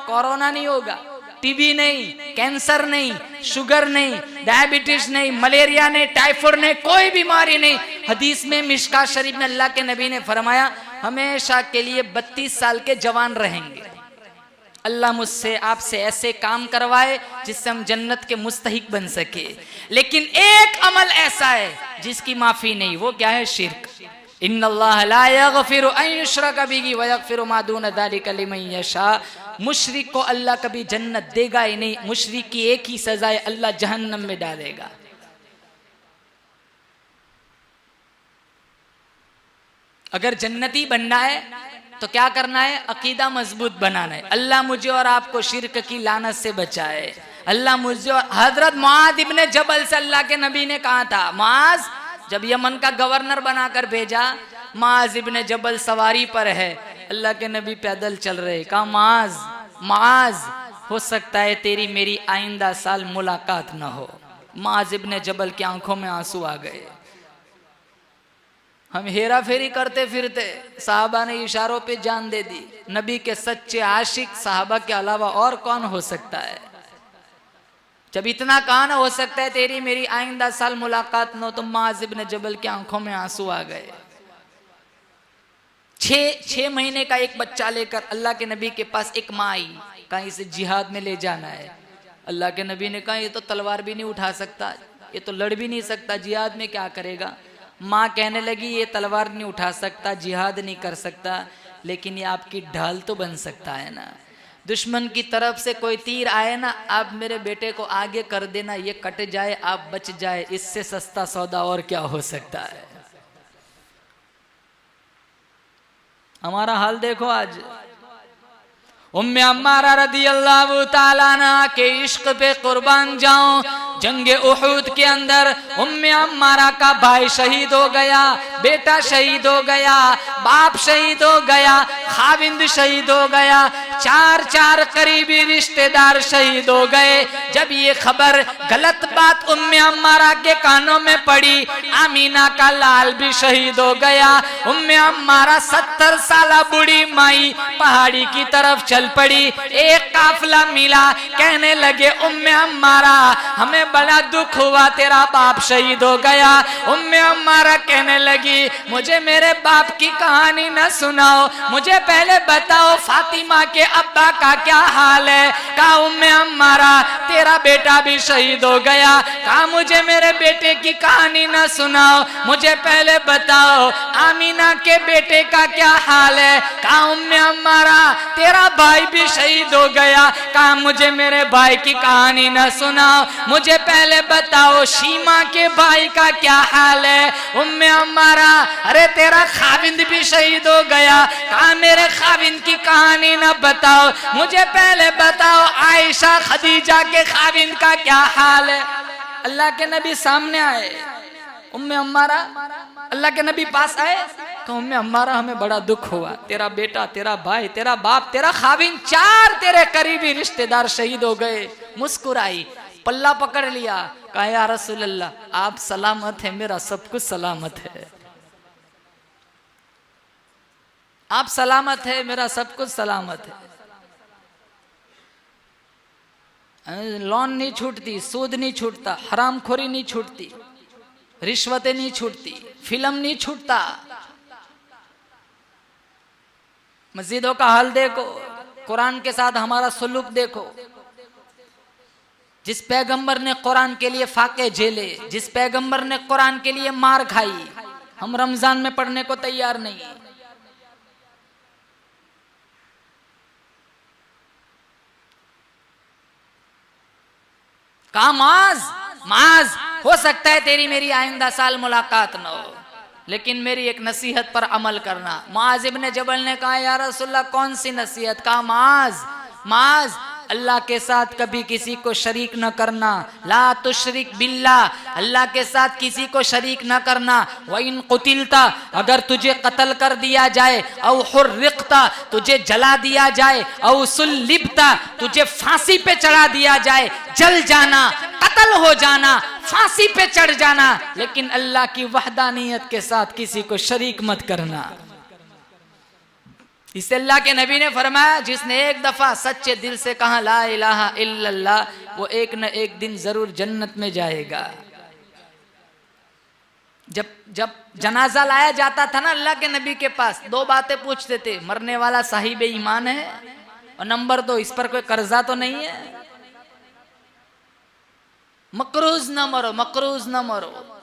कोरोना नहीं होगा, टीबी नहीं, कैंसर नहीं, शुगर नहीं, डायबिटीज नहीं, मलेरिया नहीं, टाइफाइड नहीं, कोई बीमारी नहीं। हदीस में मिशका शरीफ में अल्लाह के नबी ने फरमाया हमेशा के लिए 32 साल के जवान रहेंगे। अल्लाह मुझसे आपसे ऐसे काम करवाए जिससे हम जन्नत के मुस्तहिक बन सके। लेकिन एक अमल ऐसा है जिसकी माफी नहीं, वो क्या है? शिर्क। इन्नल्लाह ला यगफिरु अन युश्रक बिही व यगफिरु मा दून ज़ालिका लिमन यशा। मुशरिक को अल्लाह कभी जन्नत देगा ही नहीं, मुशरिक की एक ही सजा है, अल्लाह जहन्नम में डालेगा। अगर जन्नती बनना है तो क्या करना है? अकीदा मजबूत बनाना है। अल्लाह मुझे और आपको शिर्क की लानत से बचाए। अल्लाह मुझे और हजरत मुआज इब्ने जबल से अल्लाह के नबी ने कहा था, मुआज, जब यमन का गवर्नर बनाकर भेजा, मुआज इब्ने जबल सवारी पर है, अल्लाह के नबी पैदल चल रहे, कहा मुआज, मुआज, हो सकता है तेरी मेरी आइंदा साल मुलाकात न हो। मुआज इब्ने जबल की आंखों में आंसू आ गए। हम हेरा फेरी करते फिरते, साहबा ने इशारों पे जान दे दी। नबी के सच्चे आशिक साहबा के अलावा और कौन हो सकता है? जब इतना कहा ना हो सकता है तेरी मेरी आइंदा साल मुलाकात न हो, तो मुआज इब्ने जबल की आंखों में आंसू आ गए। 6 महीने का एक बच्चा लेकर अल्लाह के नबी के पास एक माँ आई, कहा इसे जिहाद में ले जाना है। अल्लाह के नबी ने कहा ये तो तलवार भी नहीं उठा सकता, ये तो लड़ भी नहीं सकता, जिहाद में क्या करेगा? माँ कहने लगी ये तलवार नहीं उठा सकता, जिहाद नहीं कर सकता, लेकिन ये आपकी ढाल तो बन सकता है ना। दुश्मन की तरफ से कोई तीर आए ना, आप मेरे बेटे को आगे कर देना, ये कट जाए, आप बच जाए, इससे सस्ता सौदा और क्या हो सकता है? हमारा हाल देखो आज। उम्मे अम्मारा रदियल्लाहु ताला अन्हा के इश्क पे कुर्बान जाऊं। जंगे उहुद के अंदर उम्मे अम्मारा का भाई शहीद हो गया, बेटा शहीद हो गया, बाप शहीद हो गया, खाविंद शहीद हो गया, 4 करीबी रिश्तेदार शहीद हो गए। जब ये खबर, गलत बात उम्मे अम्मारा के कानों में पड़ी, आमीना का लाल भी शहीद हो गया। उम्मे अम्मारा 70 साला बूढ़ी माई पहाड़ी की तरफ चल पड़ी। एक काफिला मिला, कहने लगे उम्मे अम्मारा हमें बड़ा दुख हुआ, तेरा बाप शहीद हो गया। उम्मे अम्मारा कहने लगी मुझे मेरे बाप की कहानी न सुनाओ, मुझे पहले बताओ फातिमा के अब्बा का क्या हाल है। कहा उम्मे अम्मारा तेरा बेटा भी शहीद हो गया। कहा मुझे मेरे बेटे की कहानी न सुनाओ, मुझे पहले बताओ आमीना के बेटे का क्या हाल है। कहा उम्मे अम्मारा तेरा भाई भी शहीद हो गया। कहा मुझे मेरे भाई की कहानी न सुनाओ, मुझे पहले बताओ शीमा के भाई का क्या हाल है। उम्मे अम्मारा अरे तेरा खाविंद भी शहीद हो गया। कहा मेरे खाविंद की कहानी न बताओ, मुझे पहले बताओ आयशा खदीजा के खाविंद का क्या हाल है। अल्लाह के नबी सामने आए, उम्मे अम्मारा अल्लाह के नबी पास आए, तो उम्मे अम्मारा हमें बड़ा दुख हुआ, तेरा बेटा, तेरा भाई, तेरा बाप, तेरा खाविंद, 4 तेरे करीबी रिश्तेदार शहीद हो गए। मुस्कुराई, पल्ला पकड़ लिया, कहा या रसूल अल्लाह आप सलामत है, मेरा सब कुछ सलामत है। आप सलामत है, मेरा सब कुछ सलामत है। लोन नहीं छूटती, सूद नहीं छूटता, हरामखोरी नहीं छूटती, रिश्वतें नहीं छूटती, फिल्म नहीं छूटता। मस्जिदों का हाल देखो, कुरान के साथ हमारा सलूक देखो। जिस पैगंबर ने कुरान के लिए फाके झेले, जिस पैगंबर ने कुरान के लिए मार खाई, हम रमजान में पढ़ने को तैयार नहीं। कहा माज माज हो सकता है तेरी मेरी आइंदा साल मुलाकात न हो, लेकिन मेरी एक नसीहत पर अमल करना। मुआज इब्न जबल ने कहा या रसूलल्लाह कौन सी नसीहत? कहा माज अल्लाह के साथ कभी किसी को शरीक न करना, ला तुशरिक बिल्लाह, अल्लाह के साथ किसी को शरीक न करना। व इन कुतिलता, अगर तुझे कत्ल कर दिया जाए, औ हुर्रिक़ता, तुझे जला दिया जाए, औ सुल्लिबता, तुझे फांसी पे चढ़ा दिया जाए, जल जाना, कत्ल हो जाना, फांसी पे चढ़ जाना, लेकिन अल्लाह की वहदानियत के साथ किसी को शरीक मत करना। इससे अल्लाह के नबी ने फरमाया जिसने एक दफा सच्चे दिल से कहा ला इलाहा इल्लल्लाह, वो एक न एक दिन जरूर जन्नत में जाएगा। जब जनाजा लाया जाता था ना अल्लाह के नबी के पास, दो बातें पूछते थे, मरने वाला साहिब ईमान है, और नंबर 2 इस पर कोई कर्जा तो नहीं है। मकरूज न मरो, मकरूज न मरो।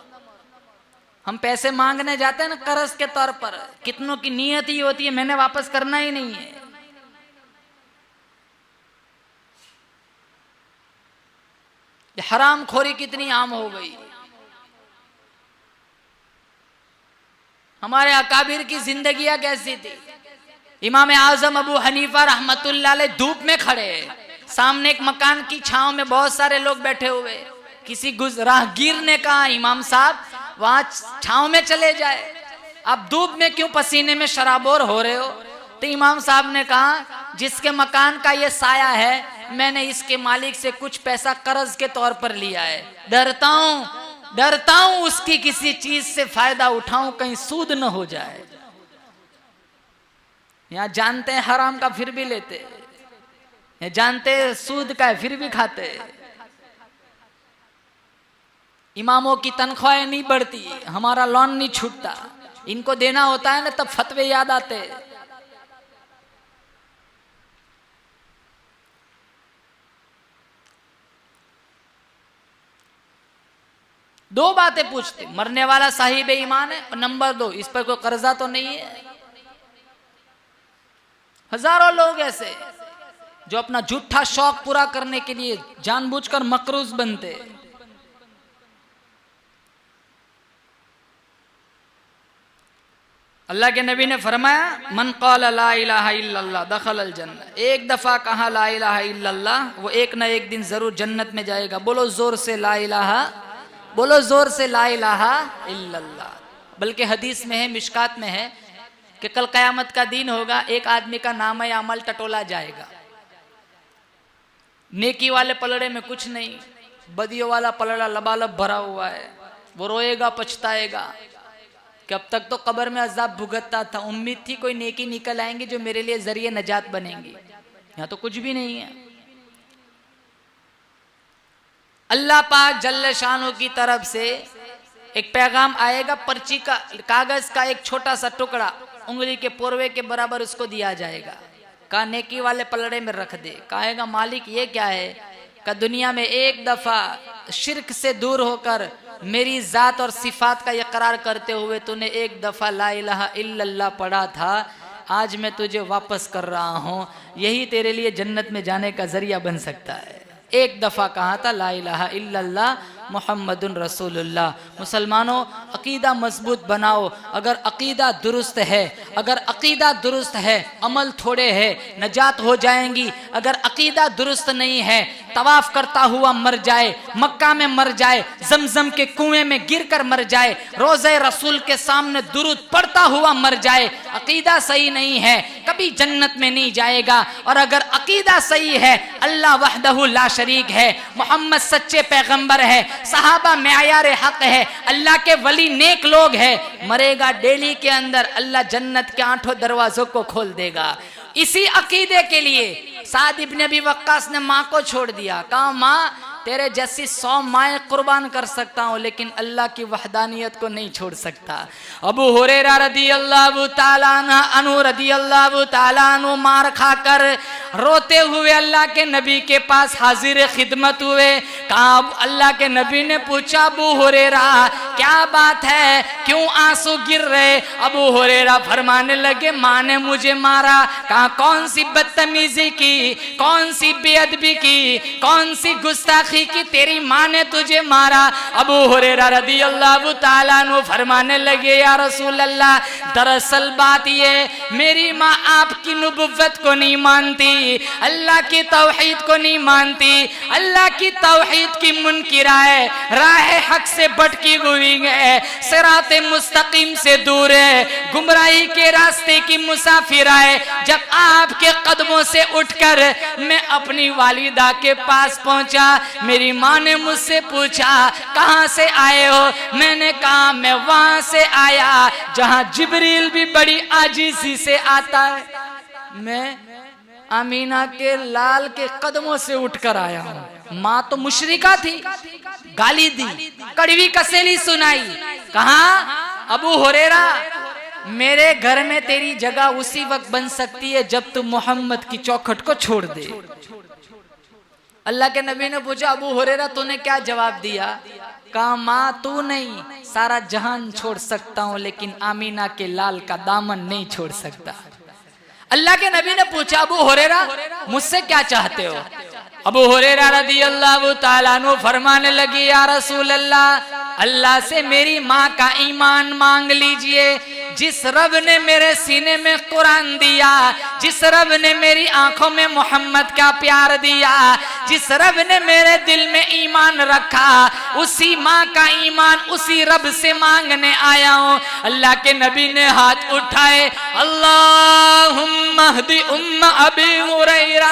हम पैसे मांगने जाते हैं ना कर्ज के तौर पर, कितनों की नीयत ही होती है मैंने वापस करना ही नहीं है। ये हराम खोरी कितनी आम हो गई। हमारे अकाबिर की जिंदगियां कैसी थी। इमाम आजम अबू हनीफा रहमतुल्लाह अलैह धूप में खड़े, सामने एक मकान की छांव में बहुत सारे लोग बैठे हुए। किसी राहगीर ने कहा इमाम साहब वहां छांव में चले जाए, आप धूप में क्यों पसीने में शराबोर हो रहे हो? तो इमाम साहब ने कहा जिसके मकान का ये साया है, मैंने इसके मालिक से कुछ पैसा कर्ज के तौर पर लिया है, डरता हूं उसकी किसी चीज से फायदा उठाऊं, कहीं सूद न हो जाए। यहां जानते हैं हराम का फिर भी लेते, यहां जानते हैं सूद का है फिर भी खाते। इमामों की तनख्वाहें नहीं बढ़ती, हमारा लोन नहीं छूटता, इनको देना होता है ना तब फतवे याद आते। दो बातें पूछते, मरने वाला साहिब ईमान है, और नंबर 2 इस पर कोई कर्जा तो नहीं है। हजारों लोग ऐसे जो अपना झूठा शौक पूरा करने के लिए जानबूझकर मकरूज बनते। अल्लाह के नबी ने फरमाया मन क़ाला ला इलाहा इल्लल्लाह दखलल जन्नह, एक दफा कहा ला इलाहा इल्लल्लाह, वो एक ना एक दिन जरूर जन्नत में जाएगा। बोलो जोर से ला इलाहा, बोलो जोर से ला इलाहा इल्लल्लाह। बल्कि हदीस में है, मिशकात में है कि कल कयामत का दिन होगा, एक आदमी का नाम है अमल टटोला जाएगा। नेकी वाले पलड़े में कुछ नहीं, बदियों वाला पलड़ा लबालब भरा हुआ है। वो रोएगा, पछताएगा कि अब तक तो कब्र में अजाब भुगतता था, उम्मीद थी कोई नेकी निकल आएंगी जो मेरे लिए जरिए नजात बनेंगी, यहाँ तो कुछ भी नहीं है। अल्लाह पाक जल्ल शानो की तरफ से एक पैगाम आएगा, पर्ची का कागज का एक छोटा सा टुकड़ा उंगली के पोरवे के बराबर उसको दिया जाएगा। कहा नेकी वाले पलड़े में रख दे। कहेगा मालिक ये क्या है? का दुनिया में एक दफा शिर्क से दूर होकर मेरी जात और सिफात का इकरार करते हुए तूने एक दफा ला इलाहा इल्लल्लाह पढ़ा था, आज मैं तुझे वापस कर रहा हूँ, यही तेरे लिए जन्नत में जाने का जरिया बन सकता है। एक दफा कहा था ला इलाहा इल्लल्लाह मुहम्मदुन रसूलुल्लाह। मुसलमानों अकीदा मजबूत बनाओ। अगर अकीदा दुरुस्त है, अगर अकीदा दुरुस्त है, अमल थोड़े है, नजात हो जाएंगी। अगर अकीदा दुरुस्त नहीं है, तवाफ करता हुआ मर जाए, मक्का में मर जाए, जमजम के कुएं में गिरकर मर जाए, रोज़े रसूल के सामने दुरूद पढ़ता हुआ मर जाए, अकीदा सही नहीं है, कभी जन्नत में नहीं जाएगा। और अगर अकीदा सही है, अल्लाह वहदहु ला शरीक है, मोहम्मद सच्चे पैगंबर है, सहाबा मेयार हक है, अल्लाह के वली नेक लोग है, मरेगा डेली के अंदर अल्लाह जन्नत के 8 दरवाजों को खोल देगा। इसी अकीदे के लिए साद इब्न अबी वक्कास ने माँ को छोड़ दिया। कहा माँ तेरे जैसी 100 माएँ कुर्बान कर सकता हूँ, लेकिन अल्लाह की वहदानियत को नहीं छोड़ सकता। अबू हुरैरा रदियल्लाहु ताला अन्हु रदियल्लाहु ताला अन्हु मार खाकर रोते हुए अल्लाह के नबी के पास हाजिर खिदमत हुए। कहा अल्लाह के नबी ने पूछा अबू हुरैरा क्या बात है, क्यों आंसू गिर रहे? अबू हुरैरा फरमाने लगे माँ ने मुझे मारा। कहा कौन सी बदतमीजी की, कौन सी बेअदबी की, कौन सी गुस्ताखी थी कि तेरी माँ ने तुझे मारा। अबू हुरैरा रदियल्लाहु ताला अन्हु फरमाने लगे, या रसूल अल्लाह, दरअसल बात ये, मेरी माँ आपकी नबुव्वत को नहीं मानती, अल्लाह की तौहीद को नहीं मानती, अल्लाह की तौहीद की मुनकिरा है, राह हक से भटकी हुई है, सिराते मुस्तकीम से दूर है, गुमराही के रास्ते की मुसाफिर है। जब आपके कदमों से उठकर मैं अपनी वालिदा के पास पहुंचा, मेरी माँ ने मुझसे पूछा कहां से आए हो? मैंने कहा मैं वहां से आया जहां जिब्रील भी बड़ी आजीजी से आता है, मैं आमीना के लाल के कदमों से उठकर आया हूं। माँ तो मुशरिका थी, गाली दी, कड़वी कसेली सुनाई। कहा अबू हुरैरा, मेरे घर में तेरी जगह उसी वक्त बन सकती है जब तू मोहम्मद की चौखट को छोड़ दे। अल्लाह के नबी ने पूछा अबू हुरैरा तूने क्या जवाब दिया? कहा माँ तू नहीं, सारा जहान छोड़ सकता हूं लेकिन आमीना के लाल का दामन नहीं छोड़ सकता। अल्लाह के नबी ने पूछा अबू हुरैरा मुझसे क्या चाहते हो? अबू हुरैरा रदियल्लाहु ताला अन्हु फरमाने लगी, या रसूल अल्लाह, अल्लाह से मेरी माँ का ईमान मांग लीजिए। जिस रब ने मेरे सीने में कुरान दिया, जिस रब ने मेरी आंखों में मोहम्मद का प्यार दिया, जिस रब ने मेरे दिल में ईमान रखा, उसी माँ का ईमान उसी रब से मांगने आया हूँ। अल्लाह के नबी ने हाथ उठाए, अल्लाहुम्मा हदी उम्मा अबी हुरैरा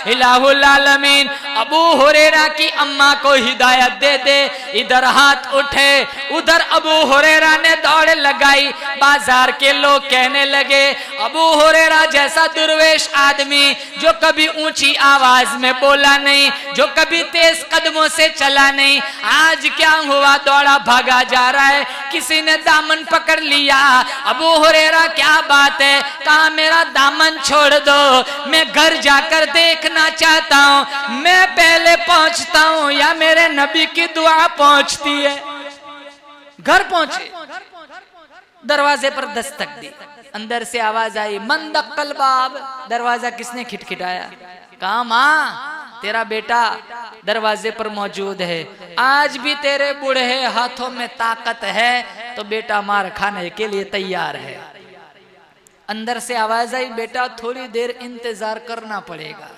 इलाहुल आलमीन, अबू हुरैरा की अम्मा को हिदायत दे दे। इधर हाथ उठे, उधर अबू हुरैरा ने दौड़ लगाई। बाजार के लोग कहने लगे अबू हुरैरा जैसा दुर्वेश आदमी जो कभी ऊंची आवाज में बोला नहीं, जो कभी तेज कदमों से चला नहीं, आज क्या हुआ? दौड़ा भागा जा रहा है, किसी ने दामन पकड़ लिया। अबू हुरैरा क्या बात है? कहा मेरा दामन छोड़ दो, मैं घर जाकर देखना चाहता हूँ, मैं पहले पहुंचता हूँ या मेरे नबी की दुआ पहुंचती है। घर पहुंचे, दरवाजे पर दस्तक दी, अंदर से आवाज आई, मन दक्कल बाब। दरवाजा किसने खिटखिटाया? कहा माँ तेरा बेटा दरवाजे पर मौजूद है, आज भी तेरे बूढ़े हाथों में ताकत है तो बेटा मार खाने के लिए तैयार है। अंदर से आवाज आई, बेटा थोड़ी देर इंतजार करना पड़ेगा।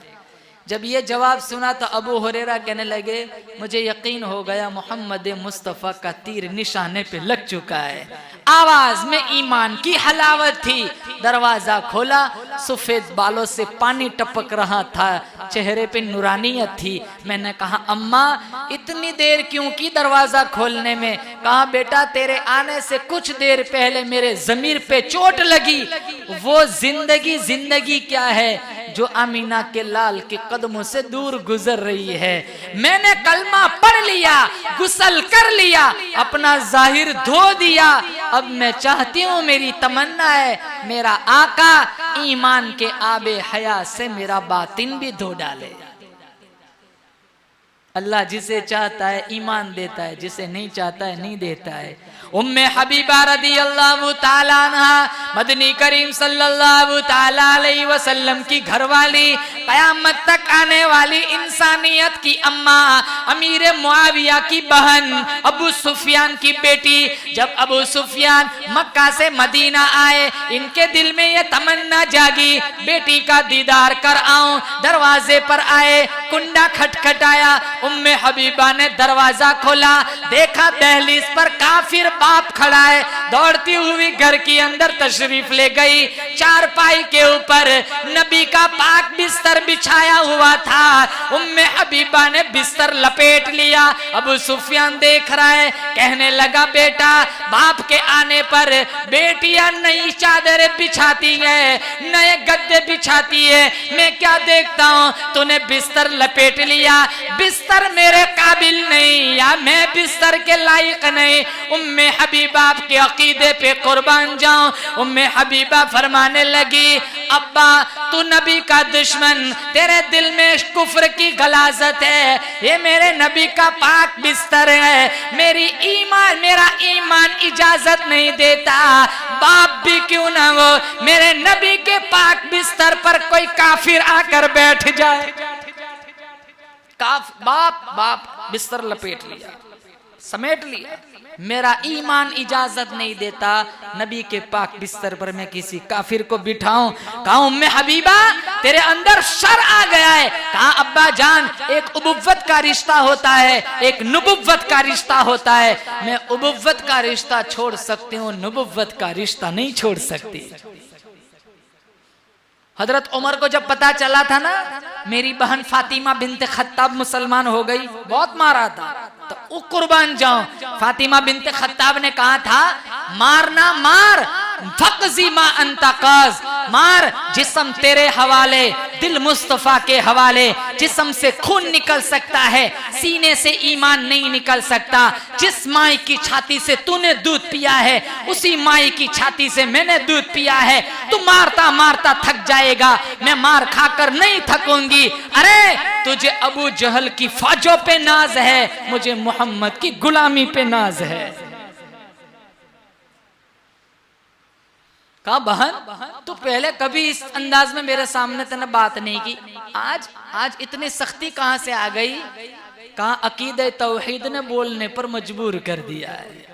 जब ये जवाब सुना तो अबू हुरैरा कहने लगे मुझे यकीन हो गया मोहम्मद मुस्तफ़ा का तीर निशाने पे लग चुका है। आवाज में ईमान की हलावत थी। दरवाजा खोला, सफेद बालों से पानी टपक रहा था, चेहरे पे नूरानियत थी। मैंने कहा अम्मा इतनी देर क्यों की दरवाजा खोलने में? कहा बेटा तेरे आने से कुछ देर पहले मेरे जमीर पे चोट लगी। वो जिंदगी जिंदगी क्या है जो आमीना के लाल के कदमों से दूर गुजर रही है। मैंने कलमा पढ़ लिया, गुस्ल कर लिया, अपना जाहिर धो दिया। अब मैं चाहती हूँ, मेरी तमन्ना है मेरा आका ईमान के आबे हया से मेरा बातिन भी धो डाले। अल्लाह जिसे चाहता है ईमान देता है, जिसे नहीं चाहता है नहीं देता है। उम्मे हबीबा रदियल्लाहु ताला अन्हा मदनी करीम सल्लल्लाहु ताला अलैहि वसल्लम की घरवाली, कयामत तक आने वाली इंसानियत की अम्मा, अमीर मुआविया की बहन, अबू सुफियान की बेटी। जब अबू सुफियान मक्का से मदीना आए, इनके दिल में ये तमन्ना जागी बेटी का दीदार कर आऊं। दरवाजे पर आए, कुंडा खटखटाया, उम्मे हबीबा ने दरवाजा खोला, देखा दहलीज पर काफिर बाप खड़ा है। दौड़ती हुई घर के अंदर तशरीफ ले गई। चारपाई के ऊपर नबी का पाक बिस्तर बिछाया हुआ था। उम्मे हबीबा ने बिस्तर लपेट लिया। अबू सुफियान देख रहा है, कहने लगा बेटा बाप के आने पर बेटियां नई चादरें बिछाती है, नए गद्दे बिछाती है, मैं क्या देखता हूँ तूने बिस्तर लपेट लिया। बिस्तर मेरे काबिल नहीं या मैं बिस्तर के लायक नहीं। उम्मे हबीबा के अकीदे पे कुर्बान जाऊं। उम्मे हबीबा फरमाने लगी अब्बा तू नबी का दुश्मन, तेरे दिल में कुफ्र की गलाजत है, ये मेरे नबी का पाक बिस्तर है, मेरा ईमान इजाजत नहीं देता। बाप भी क्यों ना हो, मेरे नबी के पाक बिस्तर पर कोई काफिर आकर बैठ जाए। बाप बिस्तर लपेट लिया, समेट लिया। मेरा ईमान इजाजत नहीं देता नबी के पाक बिस्तर पर मैं किसी काफिर को बिठाऊं। कहा उम्मे हबीबा तेरे अंदर शर आ गया है। कहा अब्बा जान, एक उबुव्वत का रिश्ता होता है, एक नुबुव्वत का रिश्ता होता है। मैं उबुव्वत का रिश्ता छोड़ सकती हूँ, नुबुव्वत का रिश्ता नहीं छोड़ सकती। हजरत उमर को जब पता चला था ना मेरी बहन फातिमा बिनते खत्ताब मुसलमान हो गई, बहुत मारा था, तो वो कुर्बान जाऊं। फातिमा बिनते खत्ताब ने कहा था मारना मार, फक्जी मा अंतकाज, मार जिस्म तेरे हवाले, दिल मुस्तफा के हवाले। जिस्म से खून निकल सकता है, सीने से ईमान नहीं निकल सकता। जिस माई की छाती से तूने दूध पिया है उसी माई की छाती से मैंने दूध पिया है। तू मारता मारता थक जाएगा, मैं मार खाकर नहीं थकूंगी। अरे तुझे अबू जहल की फौजों पे नाज है, मुझे मोहम्मद की गुलामी पे नाज है। कहा बहन तू पहले कभी इस अंदाज में मेरे सामने तेने बात नहीं की, आज इतनी सख्ती कहां से आ गई। कहा अकीदे तौहीद ने बोलने पर मजबूर कर दिया है।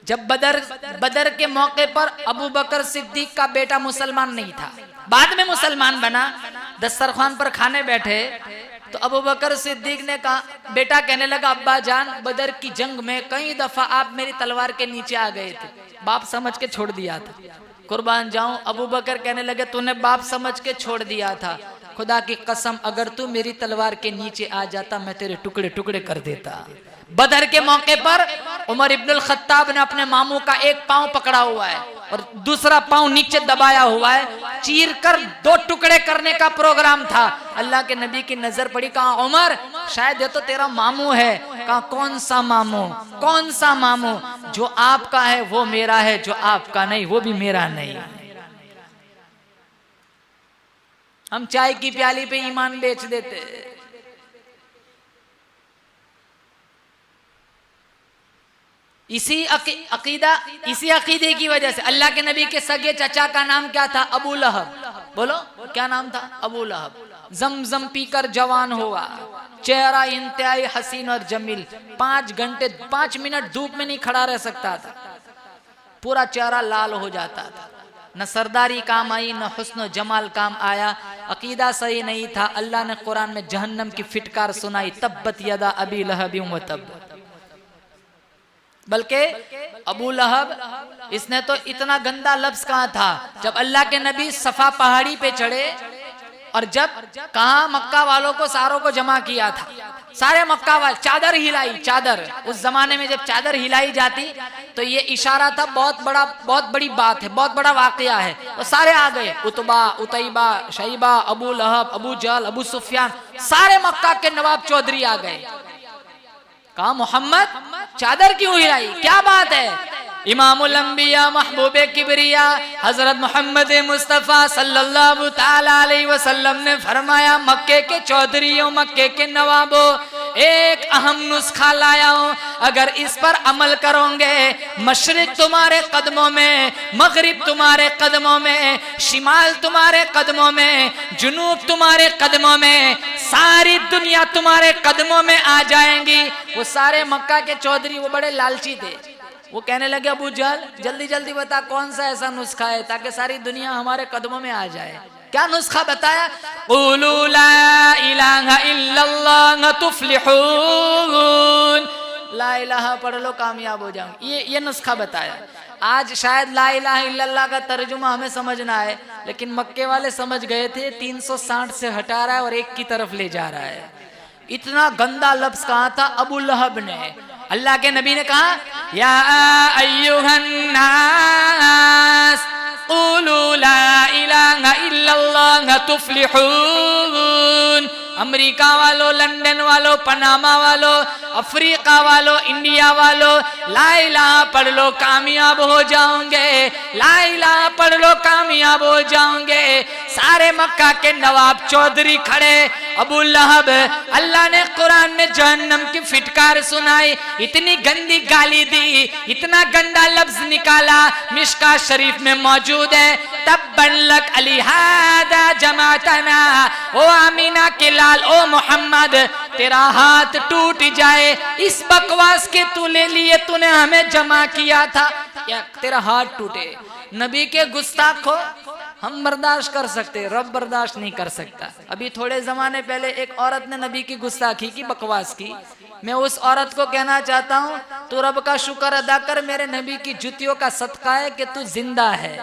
जब बदर के मौके पर अबू बकर सिद्दीक का बेटा मुसलमान नहीं था, बाद में मुसलमान बना। दस्तरखान पर खाने बैठे तो अबू बकर सिद्दीक ने कहा, बेटा कहने लगा अब्बा जान बदर की जंग में कई दफा आप मेरी तलवार के नीचे आ गए थे, बाप समझ के छोड़ दिया था। कुर्बान जाऊं, अबू बकर कहने लगे तूने बाप समझ के छोड़ दिया था, खुदा की कसम अगर तू मेरी तलवार के नीचे आ जाता मैं तेरे टुकड़े टुकड़े कर देता। बदर के मौके पर उमर इब्नुल खत्ताब ने अपने मामू का एक पांव पकड़ा हुआ है और दूसरा पांव नीचे दबाया हुआ है, चीर कर 2 टुकड़े करने का प्रोग्राम था। अल्लाह के नबी की नजर पड़ी, कहा उमर शायद ये तो तेरा मामू है। कहा कौन सा मामू, कौन सा मामू, जो आपका है वो मेरा है, जो आपका नहीं वो भी मेरा नहीं। हम चाय की प्याली पे ईमान बेच देते। इसी अकीदे की वजह से अल्लाह के नबी के सगे चचा का नाम क्या था, अबू लहब। बोलो क्या नाम था, अबू लहब। जमजम पीकर जवान हुआ, चेहरा इंतहाई हसीन और जमील, 5 घंटे 5 मिनट धूप में नहीं खड़ा रह सकता था, पूरा चेहरा लाल हो जाता था। न सरदारी काम आई न हुस्न जमाल काम आया। अकीदा सही नहीं था, अल्लाह ने कुरान में जहन्नम की फिटकार सुनाई, तब्बत यदा अबी लहब व तब। बल्कि अबू लहब इसने तो इतना गंदा लफ्ज कहा था जब अल्लाह के नबी सफा पहाड़ी पे चढ़े और जब कहा मक्का वालों को सारों को जमा किया था, सारे मक्का वाले चादर हिलाई, चादर उस जमाने में जब चादर हिलाई जाती तो ये इशारा था बहुत बड़ी बात है, बहुत बड़ा वाकया है। वो सारे आ गए, उतबा उतैबा शैबा अबू लहब अबू जहल अबू सुफियान, सारे मक्का के नवाब चौधरी आ गए। कहा मोहम्मद चादर क्यों हिलाई, क्या बात है। इमामुल अंबिया महबूबे किबरिया हजरत मोहम्मद मुस्तफ़ा सल्लल्लाहु ताला अलैहि वसल्लम ने फरमाया, मक्के के चौधरियों, मक्के के नवाबों, एक अहम नुस्खा लाया हूं, अगर इस पर अमल करोगे मशरिक तुम्हारे कदमों में, मगरिब तुम्हारे कदमों में, शिमाल तुम्हारे कदमों में, जुनूब तुम्हारे कदमों में, सारी दुनिया तुम्हारे कदमों में आ जाएंगी। वो सारे मक्का के चौधरी वो बड़े लालची थे, वो कहने लगे अबू जहल जल्दी जल्दी बता कौन सा ऐसा नुस्खा है ताकि सारी दुनिया हमारे कदमों में आ जाए। क्या नुस्खा बताया, क़ुलू ला इलाहा इल्लल्लाह तुफ्लिहून, ला इलाहा पढ़ लो कामयाब हो जाओगे, ये नुस्खा बताया। आज शायद ला इलाहा इल्लल्लाह का तर्जुमा हमें समझना है, लेकिन मक्के वाले समझ गए थे, 360 से हटा रहा है और एक की तरफ ले जा रहा है। इतना गंदा लफ्ज कहा था अबू लहब ने। अल्लाह के नबी ने कहा, या अय्युहन नास क़ुलू ला इलाहा इल्लल्लाह तुफ्लिहून। अमेरिका वालों, लंदन वालों, पनामा वालों, अफ्रीका वालों, इंडिया वालों, ला इलाहा पढ़ लो कामयाब हो जाओगे, ला इलाहा पढ़ लो कामयाब हो जाओगे। सारे मक्का के नवाब चौधरी खड़े। अबू लहब, अल्लाह ने कुरान में जहन्नम की फिटकार सुनाई, इतनी गंदी गाली दी, इतना गंदा लफ्ज निकाला, मिशका शरीफ में मौजूद है। तब्बन लक अलिहादा जमातना, ओ आमीना के लाल, ओ मोहम्मद, तेरा हाथ टूट जाए इस बकवास के तूने लिए, तूने हमें जमा किया था, या तेरा हाथ टूटे। नबी के गुस्ताख हो हम बर्दाश्त कर सकते, रब बर्दाश्त नहीं कर सकता। अभी थोड़े जमाने पहले एक औरत ने नबी की गुस्ताखी की, बकवास की। मैं उस औरत को कहना चाहता हूँ, तू रब का शुक्र अदा कर, मेरे नबी की जुतियों का सदका है कि तू जिंदा है।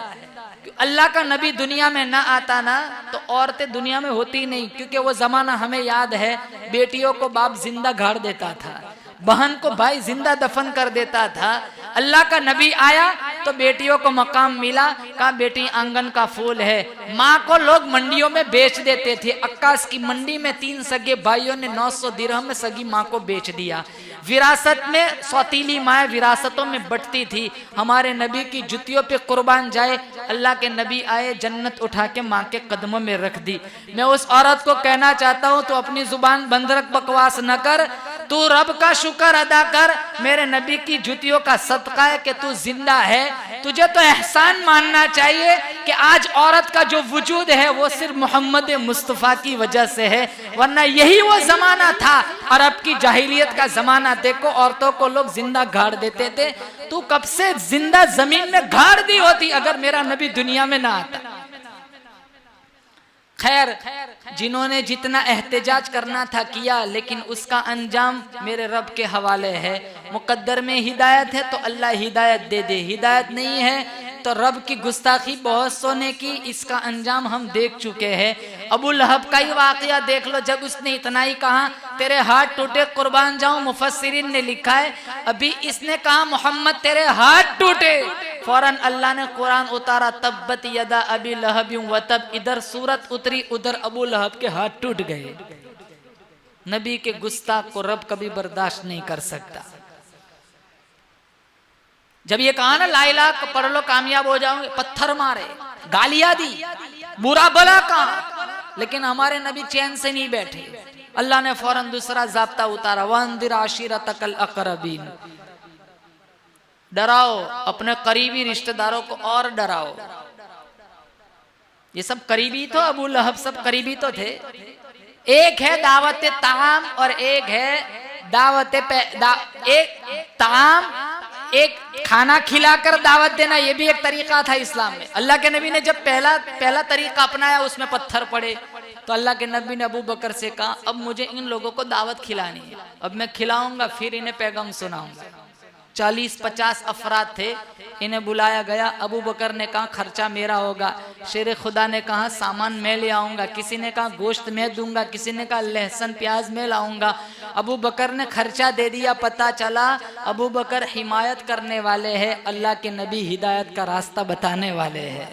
अल्लाह का नबी दुनिया में ना आता ना तो औरतें दुनिया में होती नहीं, क्योंकि वो जमाना हमें याद है, बेटियों को बाप जिंदा गाड़ देता था, बहन को भाई जिंदा दफन कर देता था। अल्लाह का नबी आया तो बेटियों को मकाम मिला, कहा बेटी आंगन का फूल है। माँ को लोग मंडियों में बेच देते थे। अक्कास की मंडी में 3 सगे भाइयों ने 900 दिरहम में सगी माँ को बेच दिया। विरासत में सौतीली माँ विरासतों में बंटती थी। हमारे नबी की जुतियों पे कुर्बान जाए, अल्लाह के नबी आए, जन्नत उठा के माँ के कदमों में रख दी। मैं उस औरत को कहना चाहता हूँ, तो अपनी जुबान बंद रख, बकवास न कर, तू रब का शुक्र अदा कर, मेरे नबी की जुतियों का सदका है कि तू जिंदा है। तुझे तो एहसान मानना चाहिए कि आज औरत का जो वजूद है वो सिर्फ मोहम्मद मुस्तफ़ा की वजह से है, वरना यही वो जमाना था। अरब की जाहिलियत का जमाना देखो, औरतों को लोग जिंदा गाड़ देते थे। तू कब से जिंदा जमीन में गाड़ दी होती अगर मेरा नबी दुनिया में ना आता। खैर, जिन्होंने जितना एहतजाज करना था किया, लेकिन उसका अंजाम मेरे रब के हवाले है। मुकद्दर में हिदायत है तो अल्लाह हिदायत दे दे, हिदायत नहीं है तो रब की गुस्ताखी बहुत सोने की, इसका अंजाम हम देख चुके हैं। अबू लहब का ही वाकया देख लो, जब उसने इतना ही कहा तेरे हाथ टूटे कुर्बान जाऊं, मुफस्सिरीन ने लिखा है अभी इसने कहा मोहम्मद तेरे हाथ टूटे, फौरन अल्लाह ने कुरान उतारा, तब्बत यदा अबी लहब व तब, इधर सूरत उतरी, उधर अबू लहब के हाथ टूट गए। नबी के गुस्ताख को रब कभी बर्दाश्त नहीं कर सकता। जब ये कहा ना ला इलाहा पढ़ लो कामयाब हो जाओगे, पत्थर मारे, गालियां दी, बुरा भला कहा, लेकिन हमारे नबी चैन से नहीं बैठे। अल्लाह ने फौरन दूसरा जाब्ता उतारा, वंदिर आशिरतकल अक़रबीन, डराओ अपने करीबी रिश्तेदारों को और डराओ। ये सब करीबी तो, अबू लहब सब करीबी तो थे। एक है दावत ताम और एक है दावत एक ताम, एक खाना खिलाकर दावत देना, ये भी एक तरीका था इस्लाम में। अल्लाह के नबी ने जब पहला तरीका अपनाया उसमें पत्थर पड़े, तो अल्लाह के नबी ने अबू बकर से कहा अब मुझे इन लोगों को दावत खिलानी है, अब मैं खिलाऊंगा फिर इन्हें पैगाम सुनाऊंगा। 40-50 अफराद थे, इन्हें बुलाया गया। अबू बकर ने कहा खर्चा मेरा होगा, शेर खुदा ने कहा सामान मैं ले आऊँगा, किसी ने कहा गोश्त मैं दूंगा, किसी ने कहा लहसुन प्याज मैं लाऊंगा। अबू बकर ने खर्चा दे दिया। पता चला अबू बकर हिमायत करने वाले हैं, अल्लाह के नबी हिदायत का रास्ता बताने वाले हैं।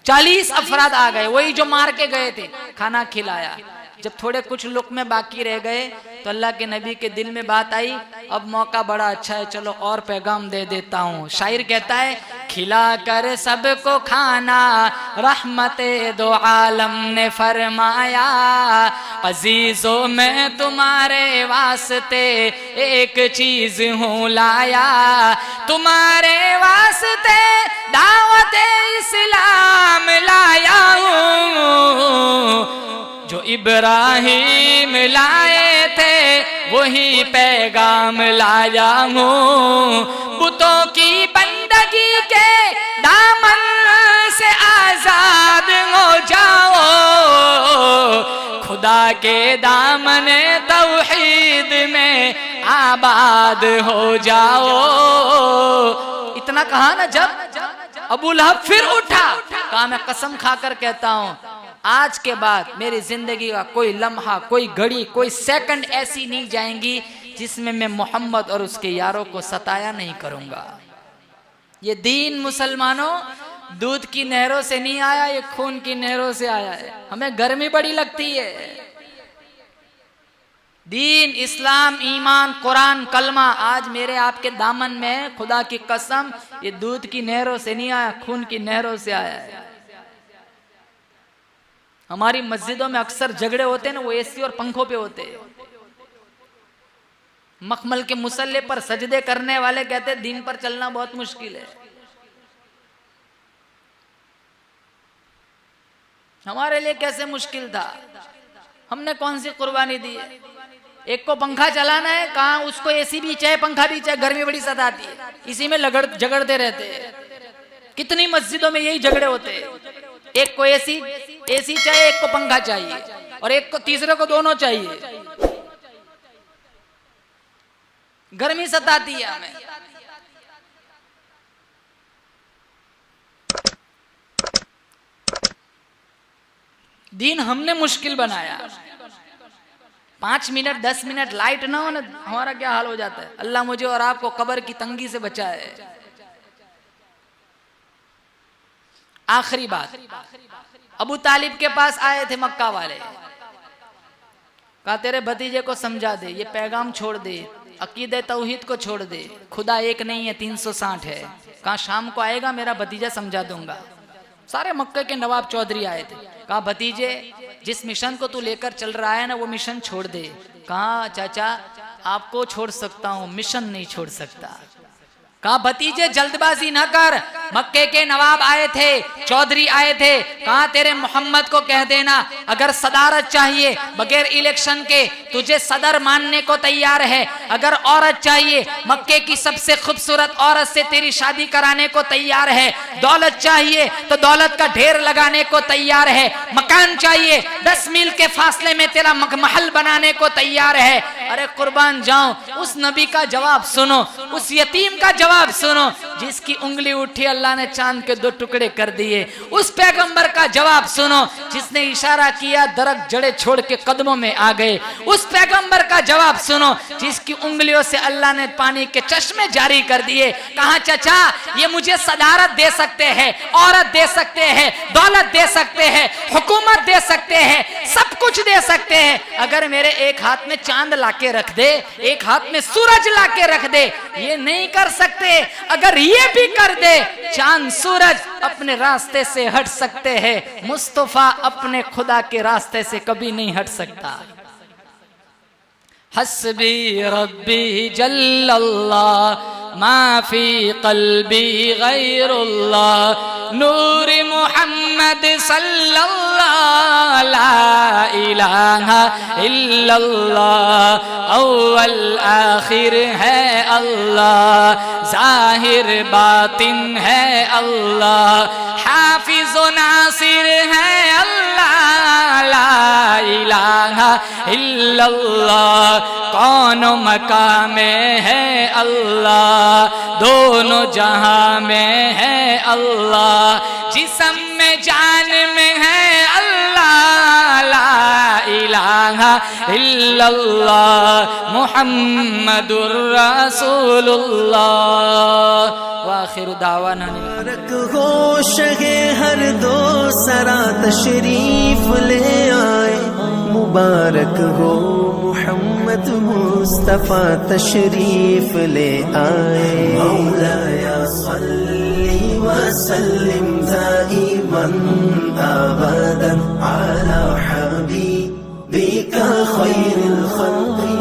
40 अफराद आ गए, वही जो मार के गए थे, खाना खिलाया। जब थोड़े कुछ लुक़्मे बाकी रह गए तो अल्लाह के नबी के दिल में बात आई, अब मौका बड़ा अच्छा है, चलो और पैगाम दे देता हूँ। शायर कहता है खिला कर सबको खाना रहमते दो आलम ने फरमाया, अजीजों में तुम्हारे वास्ते एक चीज हूँ लाया, तुम्हारे वास्ते दावते इस्लाम लाया हूँ, जो इब्राहिम लाए थे वही पैगाम लाया हूँ, बुतों की बंदगी के दामन से आजाद हो जाओ, खुदा के दामन तौहीद में आबाद हो जाओ। इतना कहा ना, जब अबू लहब फिर उठा, कहा मैं कसम खाकर कहता हूँ आज के बाद मेरी जिंदगी का कोई लम्हा, कोई घड़ी, कोई सेकंड ऐसी नहीं जाएंगी जिसमें मैं मोहम्मद और उसके यारों को सताया नहीं करूंगा। ये दीन मुसलमानों दूध की नहरों से नहीं आया, ये खून की नहरों से आया है। हमें गर्मी बड़ी लगती है। दीन, इस्लाम, ईमान, कुरान, कलमा आज मेरे आपके दामन में, खुदा की कसम ये दूध की नहरों से नहीं आया, खून की नहरों से आया है। हमारी मस्जिदों में अक्सर झगड़े होते हैं ना, वो एसी और पंखों पे होते हैं। मखमल के मुसल्ले पर सजदे करने वाले कहते हैं दीन पर चलना बहुत मुश्किल है। हमारे लिए कैसे मुश्किल था, हमने कौन सी कुर्बानी दी है। एक को पंखा चलाना है, कहा उसको एसी भी चाहिए पंखा भी चाहिए, गर्मी बड़ी सताती है, इसी में झगड़ते रहते हैं। कितनी मस्जिदों में यही झगड़े होते हैं, एक को एसी चाहिए, एक को पंखा चाहिए, और एक को तीसरे को दोनों चाहिए। गर्मी सताती है हमें। दीन हमने मुश्किल बनाया। 5 मिनट 10 मिनट लाइट ना हो ना, हमारा क्या हाल हो जाता है। अल्लाह मुझे और आपको कब्र की तंगी से बचाए। आखिरी बात, अबू तालिब के पास आए थे मक्का वाले, कहा तेरे भतीजे को समझा दे, ये पैगाम छोड़ दे, अकीदे तौहीद को छोड़ दे, खुदा एक नहीं है 360 है। कहा शाम को आएगा मेरा भतीजा समझा दूंगा। सारे मक्के के नवाब चौधरी आए थे। कहा भतीजे जिस मिशन को तू लेकर चल रहा है ना, वो मिशन छोड़ दे। कहा चाचा आपको छोड़ सकता हूं, मिशन नहीं छोड़ सकता। कहा भतीजे जल्दबाजी ना कर, मक्के के नवाब आए थे, चौधरी आए थे। कहा तेरे मोहम्मद को कह देना अगर सदारत चाहिए बगैर इलेक्शन के तुझे सदर मानने को तैयार है। अगर औरत चाहिए मक्के की सबसे खूबसूरत औरत से तेरी शादी कराने को तैयार है। दौलत चाहिए तो दौलत का ढेर लगाने को तैयार है। मकान चाहिए 10 मील के फासले में तेरा महल बनाने को तैयार है। अरे कुर्बान जाऊं, उस नबी का जवाब सुनो, उस यतीम का जवाब सुनो जिसकी उंगली उठी अल्लाह ने चांद के 2 टुकड़े कर दिए। उस पैगंबर का जवाब सुनो जिसने इशारा किया दरख्त जड़े छोड़ के कदमों में आ गए। उस पैगंबर का जवाब सुनो जिसकी उंगलियों से अल्लाह ने पानी के चश्मे जारी कर दिए। कहा चाचा ये मुझे सदारत दे सकते हैं, औरत दे सकते हैं, दौलत दे सकते हैं, हुकूमत दे सकते हैं, सब कुछ दे सकते हैं, अगर मेरे एक हाथ में चांद लाके रख दे, एक हाथ में सूरज लाके रख दे, ये नहीं कर सकते। अगर ये भी कर दे, चांद सूरज अपने रास्ते से हट सकते हैं, मुस्तफा अपने खुदा के रास्ते से कभी नहीं हट सकता। हस्बी रब्बी जल्लल्लाह माफी कल्बी गैरुल्लाह नूर मुहम्मद सल्लल्लाह ला इलाहा इल्लल्लाह अव्वल आखिर है अल्लाह जाहिर बातिन है अल्लाह हाफिज व नासिर है अल्लाह ला इलाहा इल्लल्लाह कौन मकाम में है अल्लाह दोनों जहां में है अल्लाह जिस्म में जान में है अल्लाह ला इलाहा इल्लल्लाह मुहम्मदुर रसूलुल्लाह व आखिरु दावाना मुबारक हो शगे हर दो सरा तशरीफ ले आए। मुबारक हो मोहम्मद मुस्तफा तशरीफ ले आए। मौलाया सल्ली व सल्लिम दाइमन अबदन अला हबीबिका खैरिल खल्क़ि